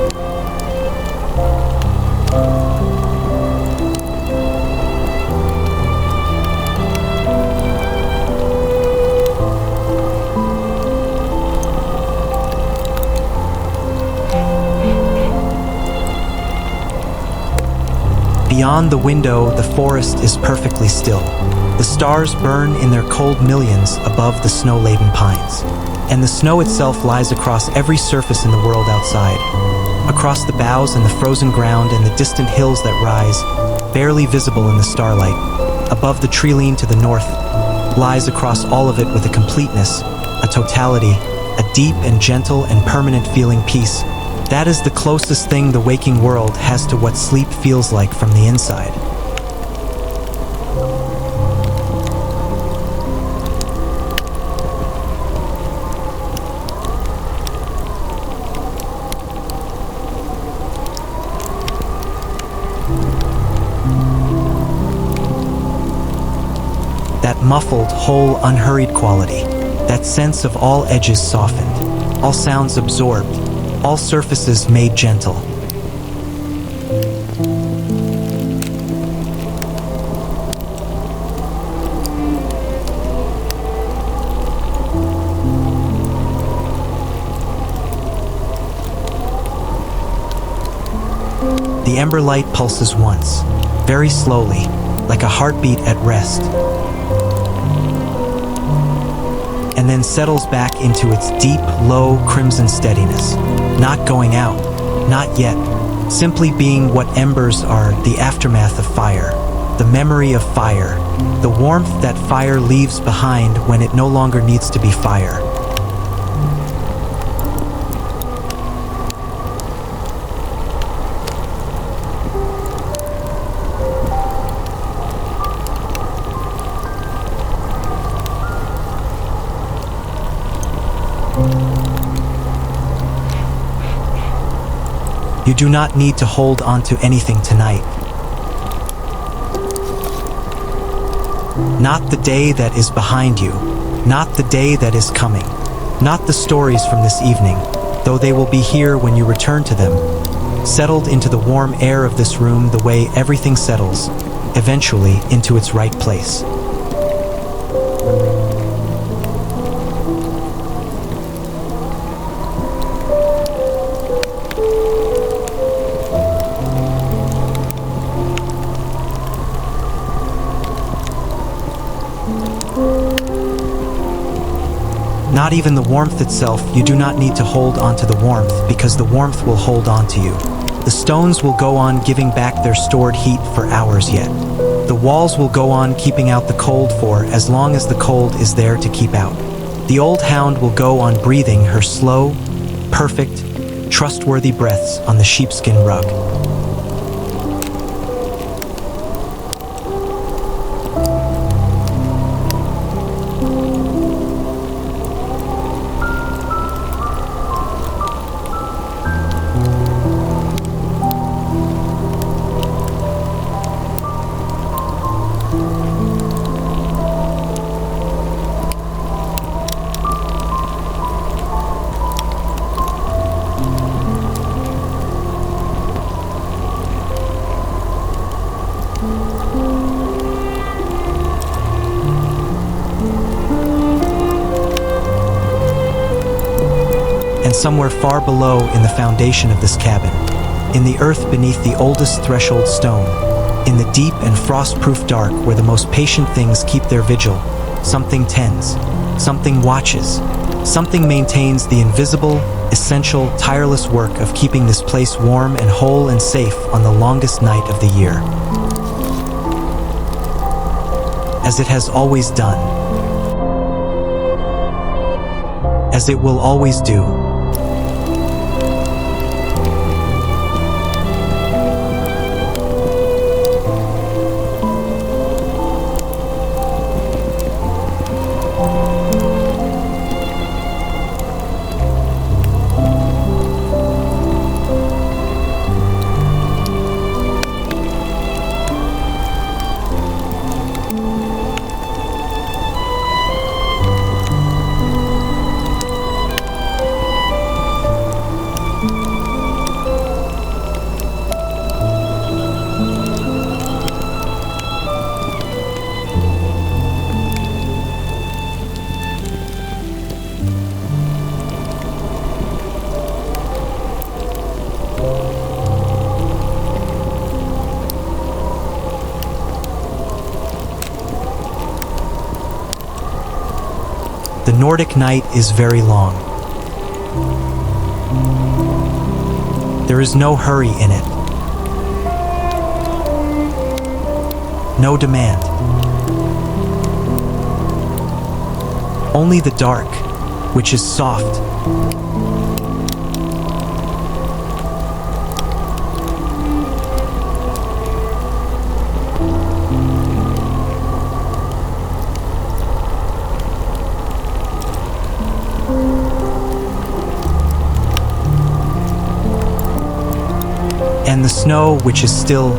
Beyond the window, the forest is perfectly still. The stars burn in their cold millions above the snow-laden pines. And the snow itself lies across every surface in the world outside. Across the boughs and the frozen ground and the distant hills that rise, barely visible in the starlight. Above the tree-line to the north, lies across all of it with a completeness, a totality, a deep and gentle and permanent feeling peace. That is the closest thing the waking world has to what sleep feels like from the inside. That muffled, whole, unhurried quality, that sense of all edges softened, all sounds absorbed, all surfaces made gentle. The ember light pulses once, very slowly, like a heartbeat at rest, and then settles back into its deep, low, crimson steadiness. Not going out, not yet, simply being what embers are, the aftermath of fire, the memory of fire, the warmth that fire leaves behind when it no longer needs to be fire. You do not need to hold on to anything tonight. Not the day that is behind you, not the day that is coming, not the stories from this evening, though they will be here when you return to them, settled into the warm air of this room the way everything settles, eventually into its right place. Not even the warmth itself, you do not need to hold on to the warmth, because the warmth will hold on to you. The stones will go on giving back their stored heat for hours yet. The walls will go on keeping out the cold for as long as the cold is there to keep out. The old hound will go on breathing her slow, perfect, trustworthy breaths on the sheepskin rug. Somewhere far below in the foundation of this cabin, in the earth beneath the oldest threshold stone, in the deep and frost-proof dark where the most patient things keep their vigil, something tends, something watches, something maintains the invisible, essential, tireless work of keeping this place warm and whole and safe on the longest night of the year. As it has always done. As it will always do. The Nordic night is very long. There is no hurry in it. No demand. Only the dark, which is soft. And the snow, which is still,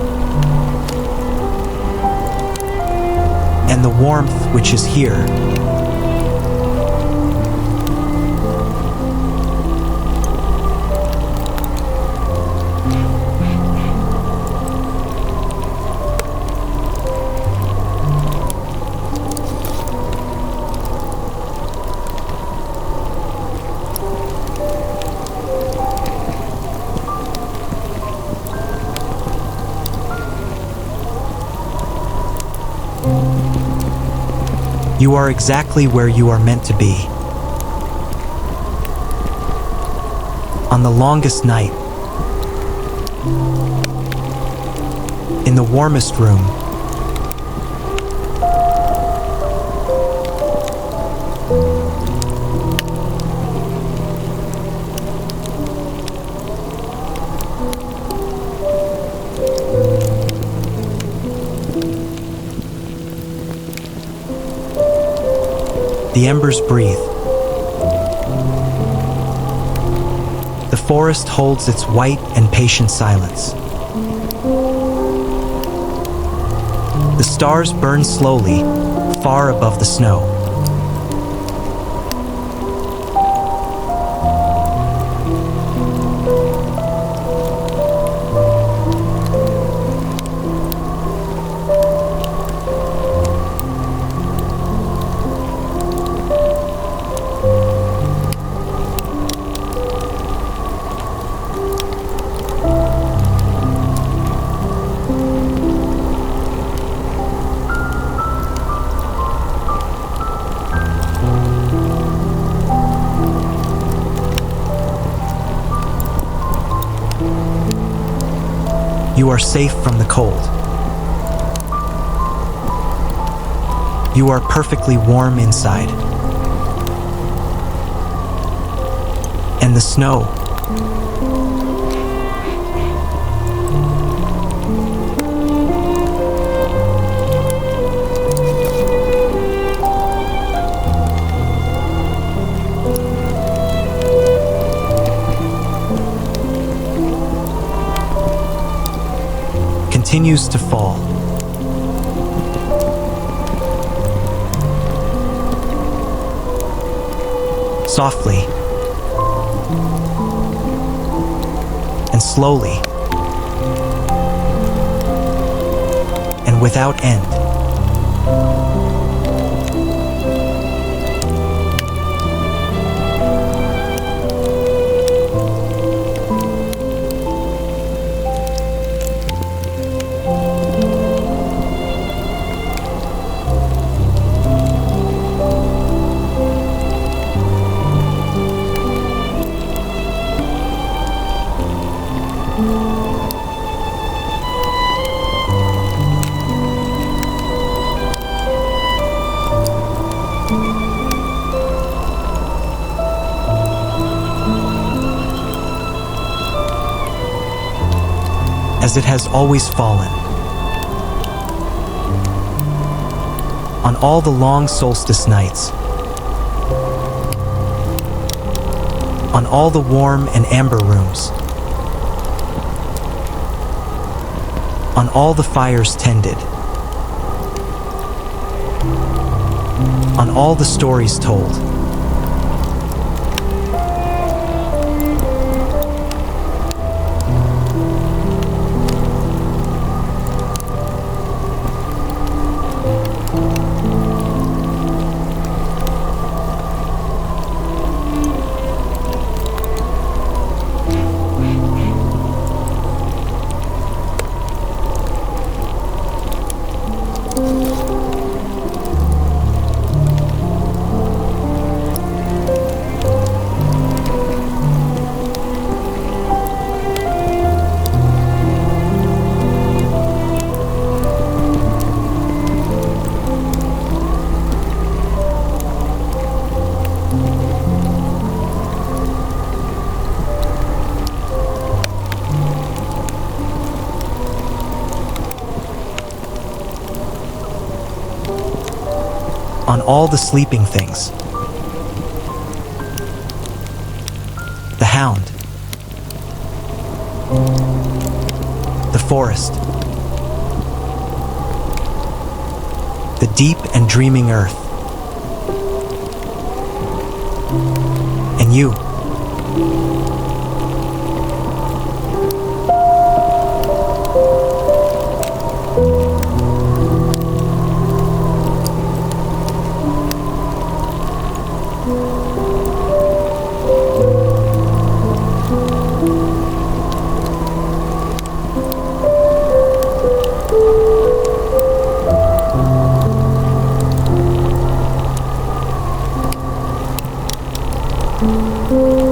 and the warmth, which is here. You are exactly where you are meant to be. On the longest night, in the warmest room, the embers breathe. The forest holds its white and patient silence. The stars burn slowly, far above the snow. You are safe from the cold. You are perfectly warm inside. And the snow. Continues to fall. Softly and slowly and without end. As it has always fallen. On all the long solstice nights. On all the warm and amber rooms. On all the fires tended. On all the stories told. On all the sleeping things. The hound. The forest. The deep and dreaming earth. And you. night.